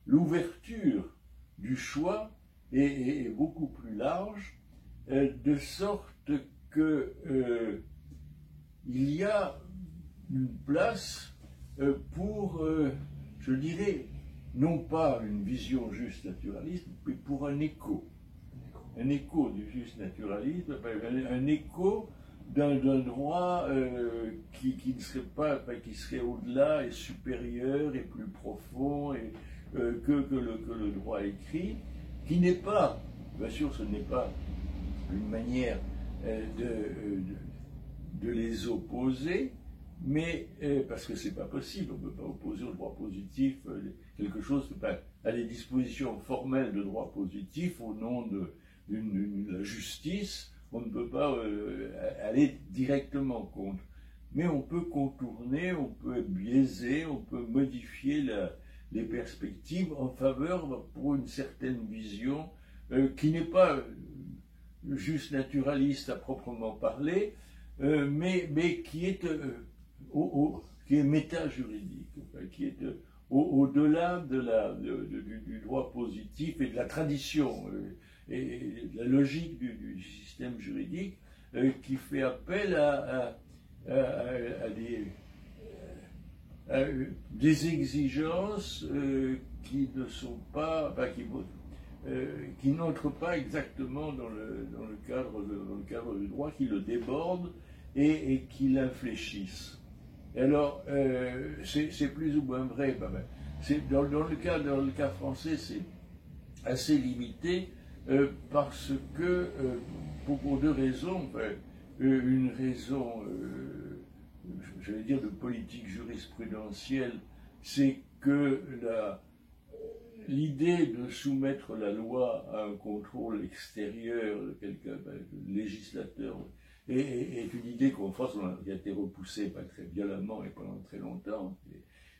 l'ouverture du choix est beaucoup plus large, de sorte que il y a une place pour, je dirais, non pas une vision juste naturaliste, mais pour un écho du juste naturalisme, un écho d'un droit qui ne serait pas, qui serait au-delà et supérieur et plus profond et, que le droit écrit, qui n'est pas, bien sûr ce n'est pas une manière de les opposer, mais parce que c'est pas possible, on ne peut pas opposer au droit positif quelque chose à des dispositions formelles de droit positif au nom de la justice, on ne peut pas aller directement contre. Mais on peut contourner, on peut biaiser, on peut modifier les perspectives en faveur pour une certaine vision qui n'est pas juste naturaliste à proprement parler, mais qui est méta-juridique, qui est au-delà du droit positif et de la tradition et de la logique du système juridique, qui fait appel à des exigences qui ne sont pas, qui n'entrent pas exactement dans le cadre du droit, qui le débordent et qui l'infléchissent. Alors, c'est plus ou moins vrai. Dans le cas français, c'est assez limité parce que, pour deux raisons, une raison, j'allais dire, de politique jurisprudentielle, c'est que l'idée de soumettre la loi à un contrôle extérieur de quelqu'un, le législateur, est une idée qu'en France qui a été repoussée pas très violemment et pendant très longtemps,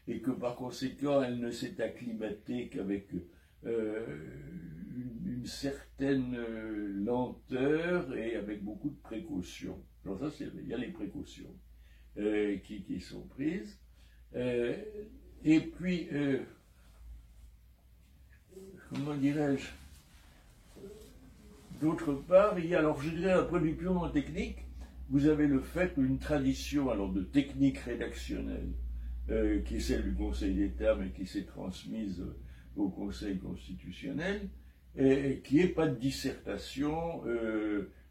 et que par conséquent elle ne s'est acclimatée qu'avec une certaine lenteur et avec beaucoup de précautions. Alors ça, il y a les précautions qui sont prises. Et puis, comment dirais-je, d'autre part, il y a, alors je dirais d'un point de vue purement technique, vous avez le fait d'une tradition alors de technique rédactionnelle qui est celle du Conseil d'État mais qui s'est transmise au Conseil constitutionnel, et qui n'est pas de dissertation,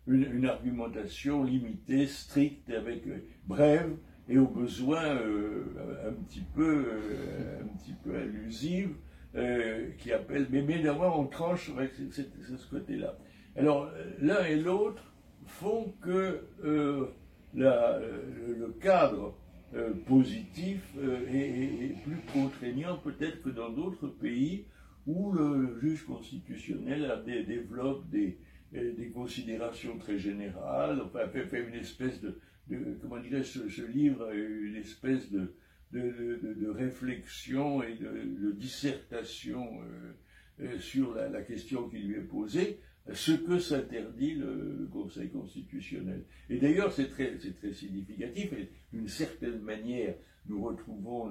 une argumentation limitée, stricte, avec brève et au besoin un petit peu allusive, qui appelle, mais d'abord on tranche avec ce côté-là. Alors l'un et l'autre font que le cadre positif est plus contraignant peut-être que dans d'autres pays où le juge constitutionnel développe des considérations très générales, enfin fait une espèce de comment dirais-je, ce livre une espèce de réflexion et de dissertation sur la question qui lui est posée, ce que s'interdit le Conseil constitutionnel. Et d'ailleurs, c'est très significatif, et d'une certaine manière, nous retrouvons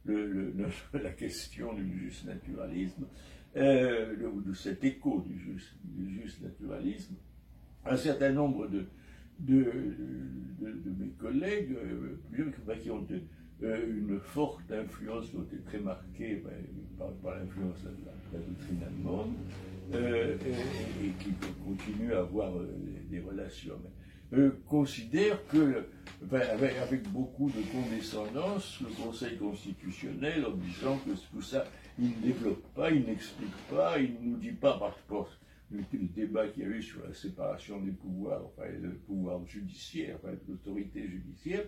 la question du juste naturalisme, de cet écho du juste naturalisme. Un certain nombre de mes collègues, qui ont une forte influence, qui ont été très marqués par l'influence de la doctrine allemande, et qui continuent à avoir des relations, considèrent que, avec beaucoup de condescendance, le Conseil constitutionnel, en disant que tout ça, il ne développe pas, il n'explique pas, il ne nous dit pas, par rapport au débat qu'il y a eu sur la séparation des pouvoirs, enfin le pouvoir judiciaire, enfin l'autorité judiciaire,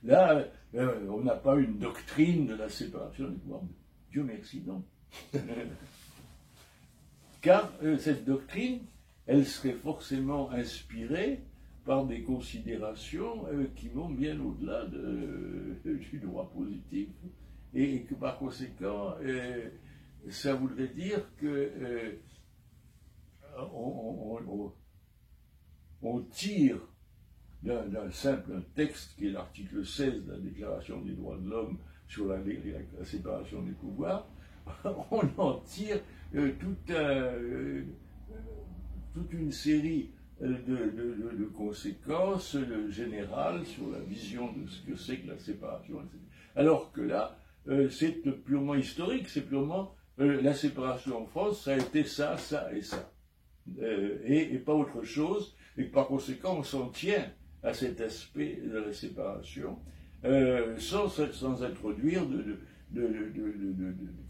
là, on n'a pas une doctrine de la séparation des pouvoirs. Dieu merci, non. Car cette doctrine, elle serait forcément inspirée par des considérations qui vont bien au-delà du droit positif, et que par conséquent, ça voudrait dire que on tire d'un simple texte qui est l'article 16 de la Déclaration des droits de l'homme sur la séparation des pouvoirs, on en tire toute une série de conséquences générales sur la vision de ce que c'est que la séparation, etc. Alors que là, c'est purement historique, c'est purement la séparation en France, ça a été ça, ça et ça. et pas autre chose, et par conséquent on s'en tient à cet aspect de la séparation, sans introduire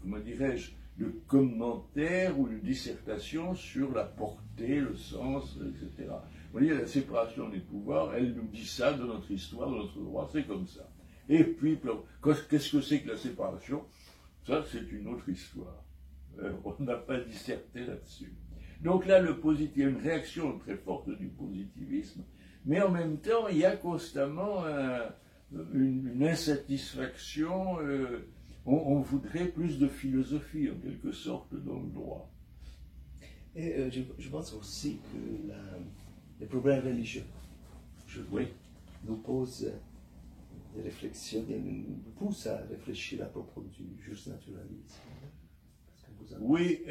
comment dirais-je, de commentaires ou de dissertations sur la portée, le sens, etc. Vous voyez, la séparation des pouvoirs, elle nous dit ça de notre histoire, de notre droit, c'est comme ça. Et puis, qu'est-ce que c'est que la séparation? Ça, c'est une autre histoire. On n'a pas disserté là-dessus. Donc là, il y a une réaction très forte du positivisme, mais en même temps, il y a constamment une insatisfaction. On voudrait plus de philosophie, en quelque sorte, dans le droit. Et je pense aussi que les problèmes religieux nous posent des réflexions, nous poussent à réfléchir à propos du justnaturalisme. Oui,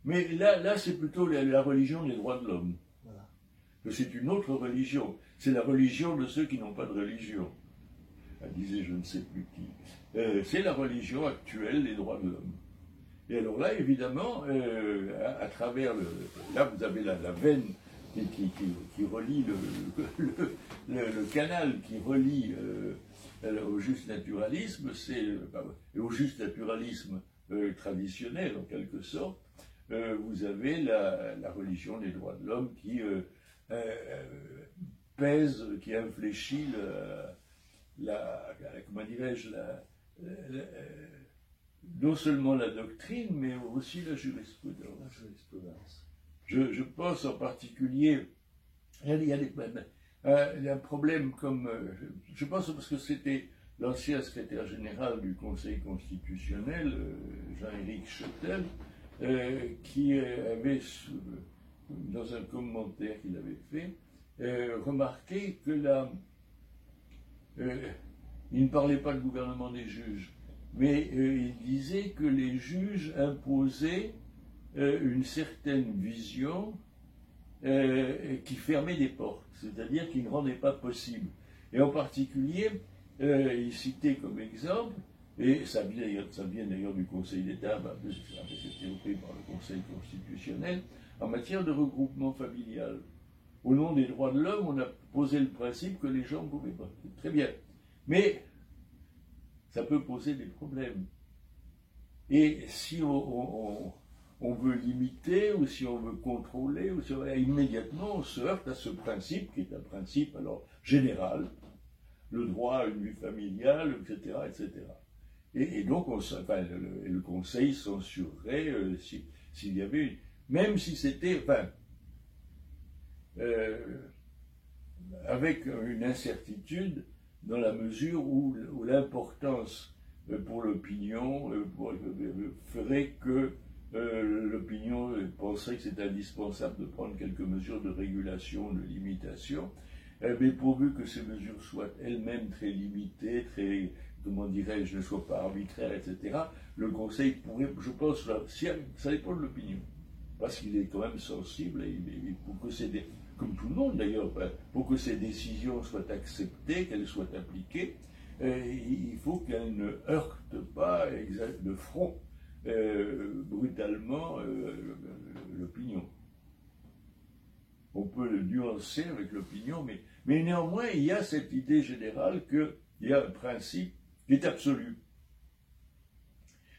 mais là c'est plutôt la religion des droits de l'homme. Voilà. C'est une autre religion. C'est la religion de ceux qui n'ont pas de religion. Elle disait je ne sais plus qui. C'est la religion actuelle des droits de l'homme. Et alors là, évidemment, à travers là vous avez la veine qui relie le canal qui relie au justnaturalisme, et au justnaturalisme traditionnel en quelque sorte, vous avez la religion des droits de l'homme qui pèse, qui infléchit comment dirais-je, non seulement la doctrine, mais aussi la jurisprudence. Je pense en particulier, il y a un problème comme, je pense parce que c'était l'ancien secrétaire général du Conseil constitutionnel, Jean-Éric Schuttel, qui avait, dans un commentaire qu'il avait fait, remarqué que il ne parlait pas de gouvernement des juges, mais il disait que les juges imposaient une certaine vision qui fermait des portes, c'est-à-dire qui ne rendait pas possible. Et en particulier, il citait comme exemple, et ça vient d'ailleurs du Conseil d'État, ça avait été repris par le Conseil constitutionnel, en matière de regroupement familial. Au nom des droits de l'homme, on a posé le principe que les gens ne pouvaient pas. Très bien. Mais ça peut poser des problèmes. Et si on veut limiter, ou si on veut contrôler, immédiatement on se heurte à ce principe, qui est un principe alors général, le droit à une vie familiale, etc. etc. Et donc, le Conseil censurerait s'il y avait même si c'était, avec une incertitude, dans la mesure où l'importance pour l'opinion ferait que l'opinion penserait que c'est indispensable de prendre quelques mesures de régulation, de limitation, mais pourvu que ces mesures soient elles-mêmes très limitées, très, comment dirais-je, ne soient pas arbitraires, etc., le Conseil pourrait, je pense, ça dépend de l'opinion, parce qu'il est quand même sensible, et pour que comme tout le monde d'ailleurs, pour que ces décisions soient acceptées, qu'elles soient appliquées, il faut qu'elles ne heurtent pas de front brutalement l'opinion. On peut le nuancer avec l'opinion, mais néanmoins, il y a cette idée générale qu'il y a un principe qui est absolu.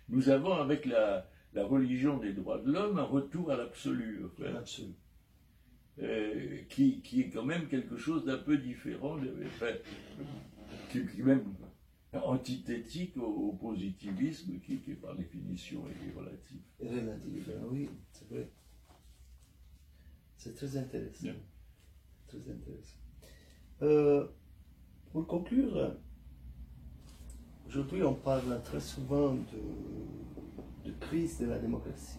Nous avons, avec la religion des droits de l'homme, un retour à l'absolu. Qui est quand même quelque chose d'un peu différent, qui est même antithétique au positivisme, qui par définition est relatif. Relatif, oui, c'est vrai. C'est très intéressant. Yeah. Très intéressant. Pour conclure, aujourd'hui on parle très souvent de crise de la démocratie.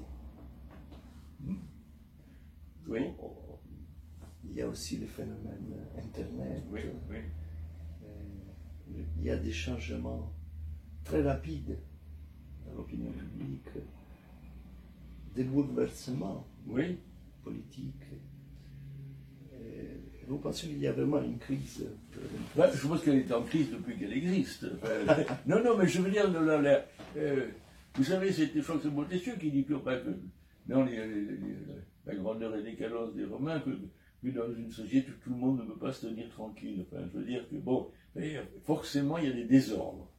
Oui. Il y a aussi le phénomène Internet. Oui, oui. Il y a des changements très rapides dans l'opinion publique, des bouleversements politiques. Vous pensez qu'il y a vraiment une crise? Je pense qu'elle est en crise depuis qu'elle existe. Non, mais je veux dire, vous savez, c'est Montesquieu qui dit que dans la grandeur et décadence des Romains que dans une société où tout le monde ne peut pas se tenir tranquille. Enfin, je veux dire que, bon, forcément, il y a des désordres.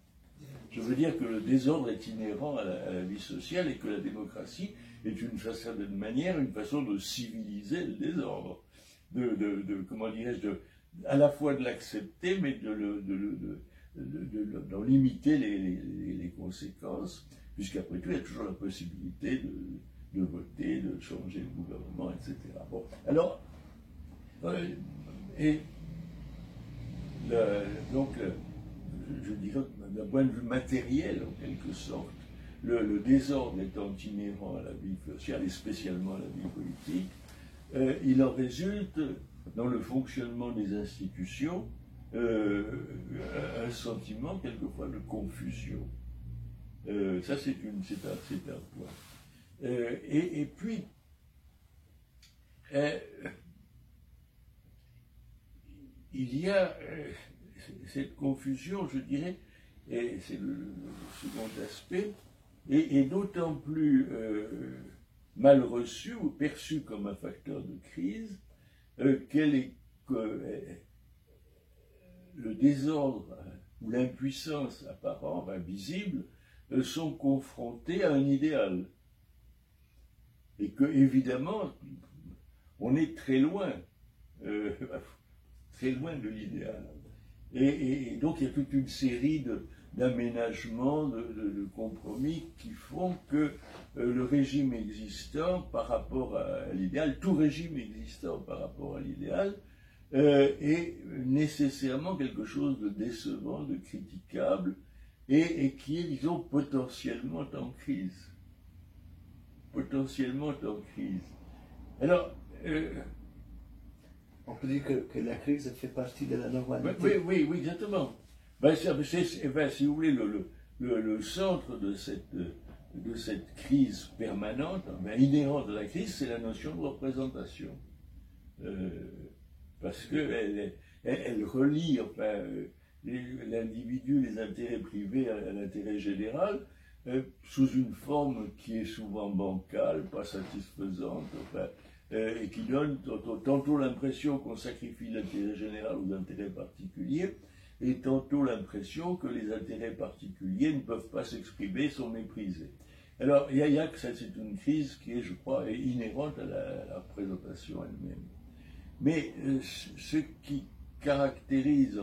Je veux dire que le désordre est inhérent à la vie sociale et que la démocratie est d'une certaine manière une façon de civiliser le désordre. Comment dirais-je, à la fois de l'accepter, mais d'en limiter les conséquences, puisqu'après tout, il y a toujours la possibilité de voter, de changer le gouvernement, etc. Bon, alors, je dirais d'un point de vue matériel, en quelque sorte, le désordre étant inhérent à la vie sociale et spécialement à la vie politique, il en résulte, dans le fonctionnement des institutions, un sentiment quelquefois de confusion. Ça, c'est un point. Et puis, il y a cette confusion, je dirais, et c'est le second aspect, est d'autant plus mal reçue ou perçue comme un facteur de crise que le désordre ou l'impuissance apparente, visible, sont confrontés à un idéal. Et que, évidemment, on est très loin de l'idéal. Et donc, il y a toute une série d'aménagements, de compromis qui font que le régime existant par rapport à l'idéal, tout régime existant par rapport à l'idéal, est nécessairement quelque chose de décevant, de critiquable, et qui est, disons, potentiellement en crise. Potentiellement en crise. Alors, on peut dire que la crise fait partie de la normalité. Oui, exactement. Si vous voulez, le centre de cette crise permanente, inhérente à la crise, c'est la notion de représentation. Parce qu'elle relie l'individu, les intérêts privés à l'intérêt général, sous une forme qui est souvent bancale, pas satisfaisante, et qui donne tantôt l'impression qu'on sacrifie l'intérêt général aux intérêts particuliers, et tantôt l'impression que les intérêts particuliers ne peuvent pas s'exprimer, sont méprisés. Alors, il y a que ça, c'est une crise qui est, je crois, inhérente à la représentation elle-même. Mais ce qui caractérise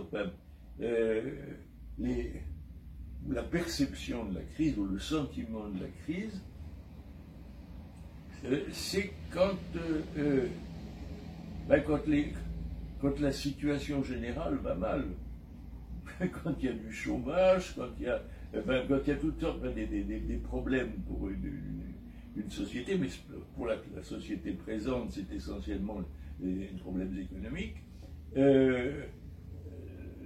la perception de la crise ou le sentiment de la crise, c'est quand la situation générale va mal, quand il y a du chômage, quand il y a toutes sortes des problèmes pour une société, mais pour la société présente, c'est essentiellement les problèmes économiques.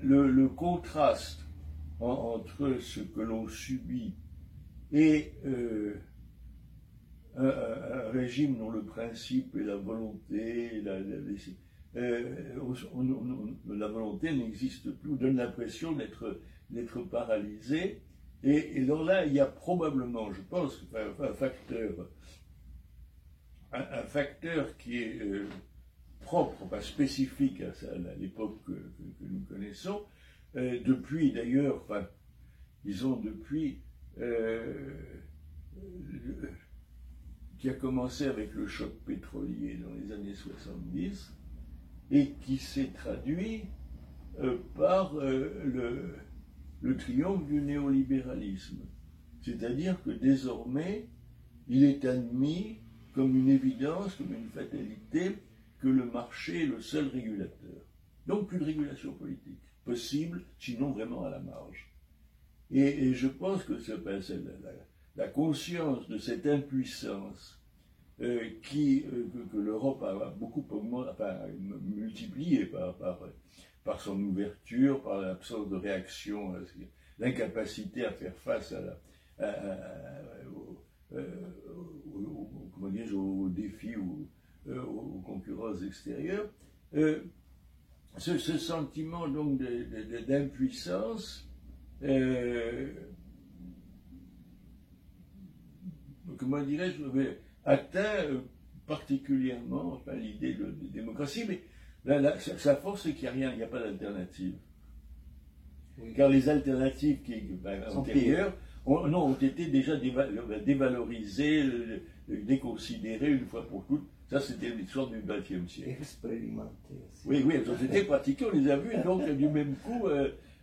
Le contraste entre ce que l'on subit et un régime dont le principe est la volonté, la volonté n'existe plus, on donne l'impression d'être paralysé. Et alors là, il y a probablement, je pense, un facteur qui est propre, spécifique à l'époque que nous connaissons, depuis d'ailleurs, disons depuis, qui a commencé avec le choc pétrolier dans les années 70 et qui s'est traduit par le triomphe du néolibéralisme. C'est-à-dire que désormais, il est admis comme une évidence, comme une fatalité, que le marché est le seul régulateur. Donc plus de régulation politique possible, sinon vraiment à la marge. Et je pense que la conscience de cette impuissance que l'Europe a beaucoup multipliée par son ouverture, par l'absence de réaction, l'incapacité à faire face aux défis ou aux concurrences extérieures, ce sentiment donc d'impuissance comment dirais-je, atteint particulièrement enfin, l'idée de démocratie, mais sa force, c'est qu'il n'y a pas d'alternative. Oui. Car les alternatives antérieures ont été déjà dévalorisées, déconsidérées une fois pour toutes. Ça, c'était l'histoire du XXe siècle. Expérimentées. Oui, oui, elles ont été pratiquées, on les a vues, donc du même coup,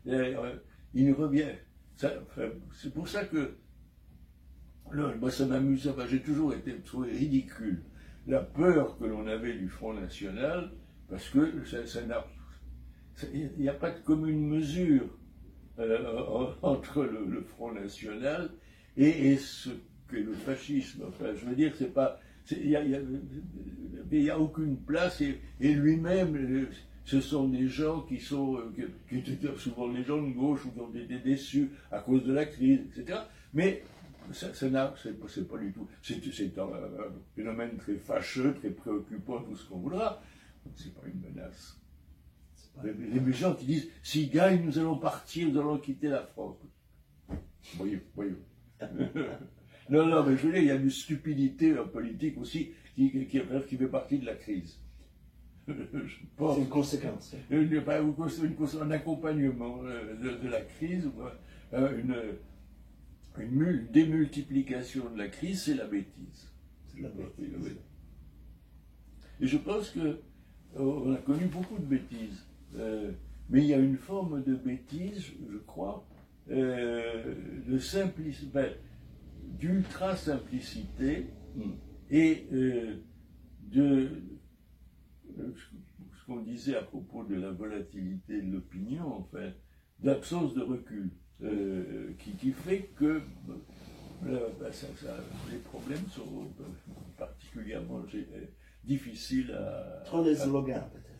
il nous revient. C'est pour ça que, moi ça m'amuse, enfin, j'ai toujours été trouvé ridicule la peur que l'on avait du Front National, parce que il n'y a pas de commune mesure entre le Front National et ce que le fascisme. Enfin, je veux dire, c'est pas, il n'y a aucune place, et lui-même, ce sont des gens qui sont, qui étaient souvent les gens de gauche ou qui ont été déçus à cause de la crise, etc. Mais c'est pas du tout. C'est un phénomène très fâcheux, très préoccupant, tout ce qu'on voudra. C'est pas une menace. Les gens qui disent, s'ils gagnent, nous allons partir, nous allons quitter la France. Voyez. Non, mais je veux dire, il y a une stupidité politique aussi qui fait partie de la crise. C'est une conséquence. Un accompagnement de la crise, une démultiplication de la crise, c'est la bêtise. C'est la bêtise. Et je pense qu'on a connu beaucoup de bêtises. Mais il y a une forme de bêtise, je crois, de simplicité, d'ultra simplicité et de ce qu'on disait à propos de la volatilité de l'opinion, enfin, d'absence de recul, qui fait que les problèmes sont particulièrement difficiles à... Trop des slogans, peut-être.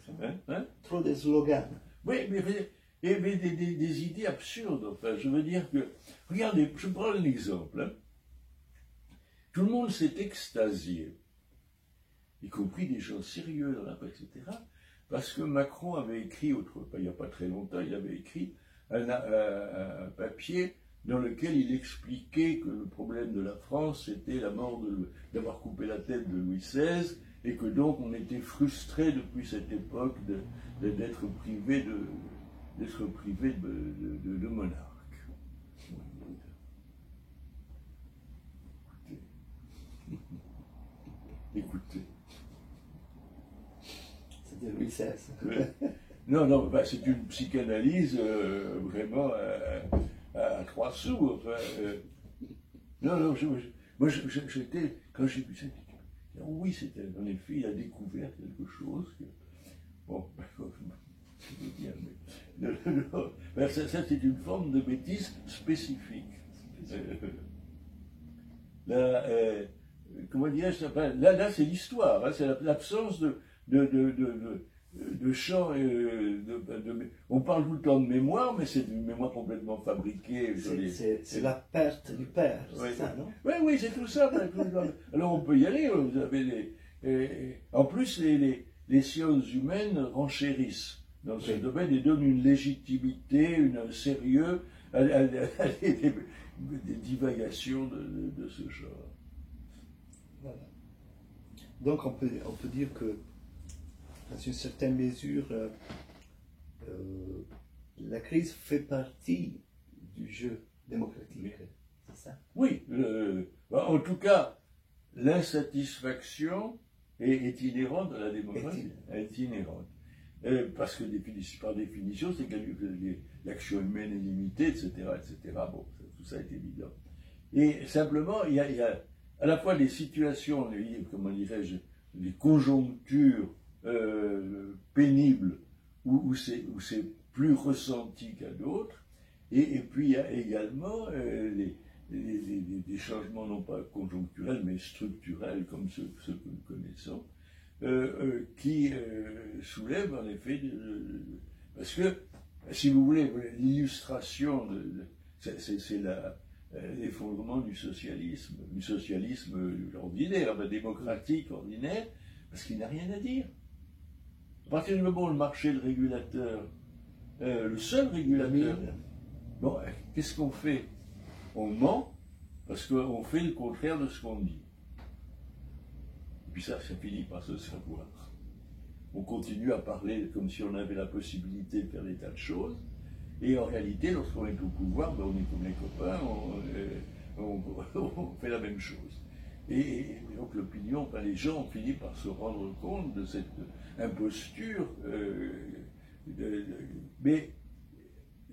Hein? Trop des slogans. Oui, mais des idées absurdes. Enfin, je veux dire que... Regardez, je prends un exemple. Hein. Tout le monde s'est extasié, y compris des gens sérieux dans la presse, etc., parce que Macron avait écrit, il n'y a pas très longtemps, il avait écrit un papier dans lequel il expliquait que le problème de la France, c'était la mort d'avoir coupé la tête de Louis XVI, et que donc on était frustré depuis cette époque d'être privé de monarque. Écoutez. C'était Louis XVI. Non, c'est une psychanalyse vraiment à 3 sous. Enfin, non, moi j'étais, quand j'ai vu ça, oui, c'était, en effet, il a découvert quelque chose. Bon, je veux dire, mais ça c'est une forme de bêtise spécifique. Comment dirais-je, là c'est l'histoire, hein, c'est l'absence de champ, on parle tout le temps de mémoire, mais c'est une mémoire complètement fabriquée. C'est la perte du père, c'est ça, non? Oui, c'est tout ça. Alors on peut y aller, vous avez en plus les sciences humaines renchérissent dans ce domaine et donnent une légitimité, un sérieux à des divagations de ce genre. Voilà. Donc on peut dire que dans une certaine mesure, la crise fait partie du jeu démocratique, c'est ça? Oui, en tout cas, l'insatisfaction est inhérente à la démocratie. Est inhérente. Parce que par définition, c'est que l'action humaine est limitée, etc. Bon, tout ça est évident. Et simplement, il y a à la fois des situations, comment dirais-je, des conjonctures pénibles où c'est plus ressenti qu'à d'autres, et puis il y a également des changements non pas conjoncturels mais structurels comme ceux que nous connaissons, qui soulèvent en effet parce que si vous voulez l'illustration c'est l'effondrement du socialisme ordinaire, démocratique ordinaire, parce qu'il n'a rien à dire. À partir du moment où le marché est le régulateur, le seul régulateur, bon, qu'est-ce qu'on fait? On ment parce qu'on fait le contraire de ce qu'on dit. puis ça finit par se savoir. On continue à parler comme si on avait la possibilité de faire des tas de choses, et en réalité, lorsqu'on est au pouvoir, ben on est comme les copains, on fait la même chose. Et donc l'opinion, ben les gens ont fini par se rendre compte de cette imposture, mais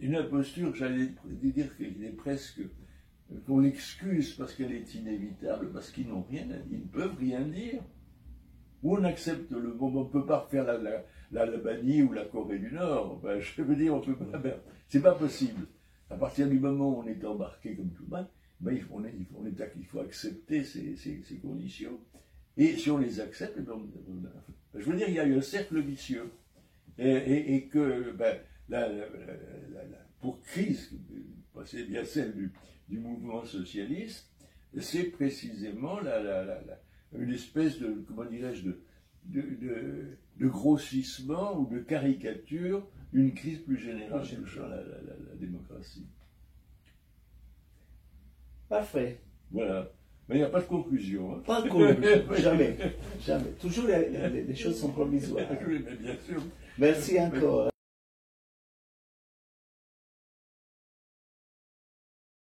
une imposture, j'allais dire qu'elle est presque, qu'on l'excuse parce qu'elle est inévitable, parce qu'ils n'ont rien à dire, ils ne peuvent rien dire. Ou on accepte le moment, on ne peut pas refaire l'Albanie ou la Corée du Nord, ben, je veux dire, on peut pas, ben, c'est pas possible. À partir du moment où on est embarqué comme tout le monde, ben, il faut accepter ces conditions. Et si on les accepte, ben, je veux dire, il y a eu un cercle vicieux. Et que, ben, pour crise, c'est bien celle du mouvement socialiste, c'est précisément une espèce de, comment dirais-je, de grossissement ou de caricature d'une crise plus générale touchant la démocratie. Parfait. Voilà. Mais il n'y a pas de conclusion. Hein. Pas de conclusion, jamais. Jamais. Toujours les choses sont provisoires. Oui, mais bien sûr. Merci encore.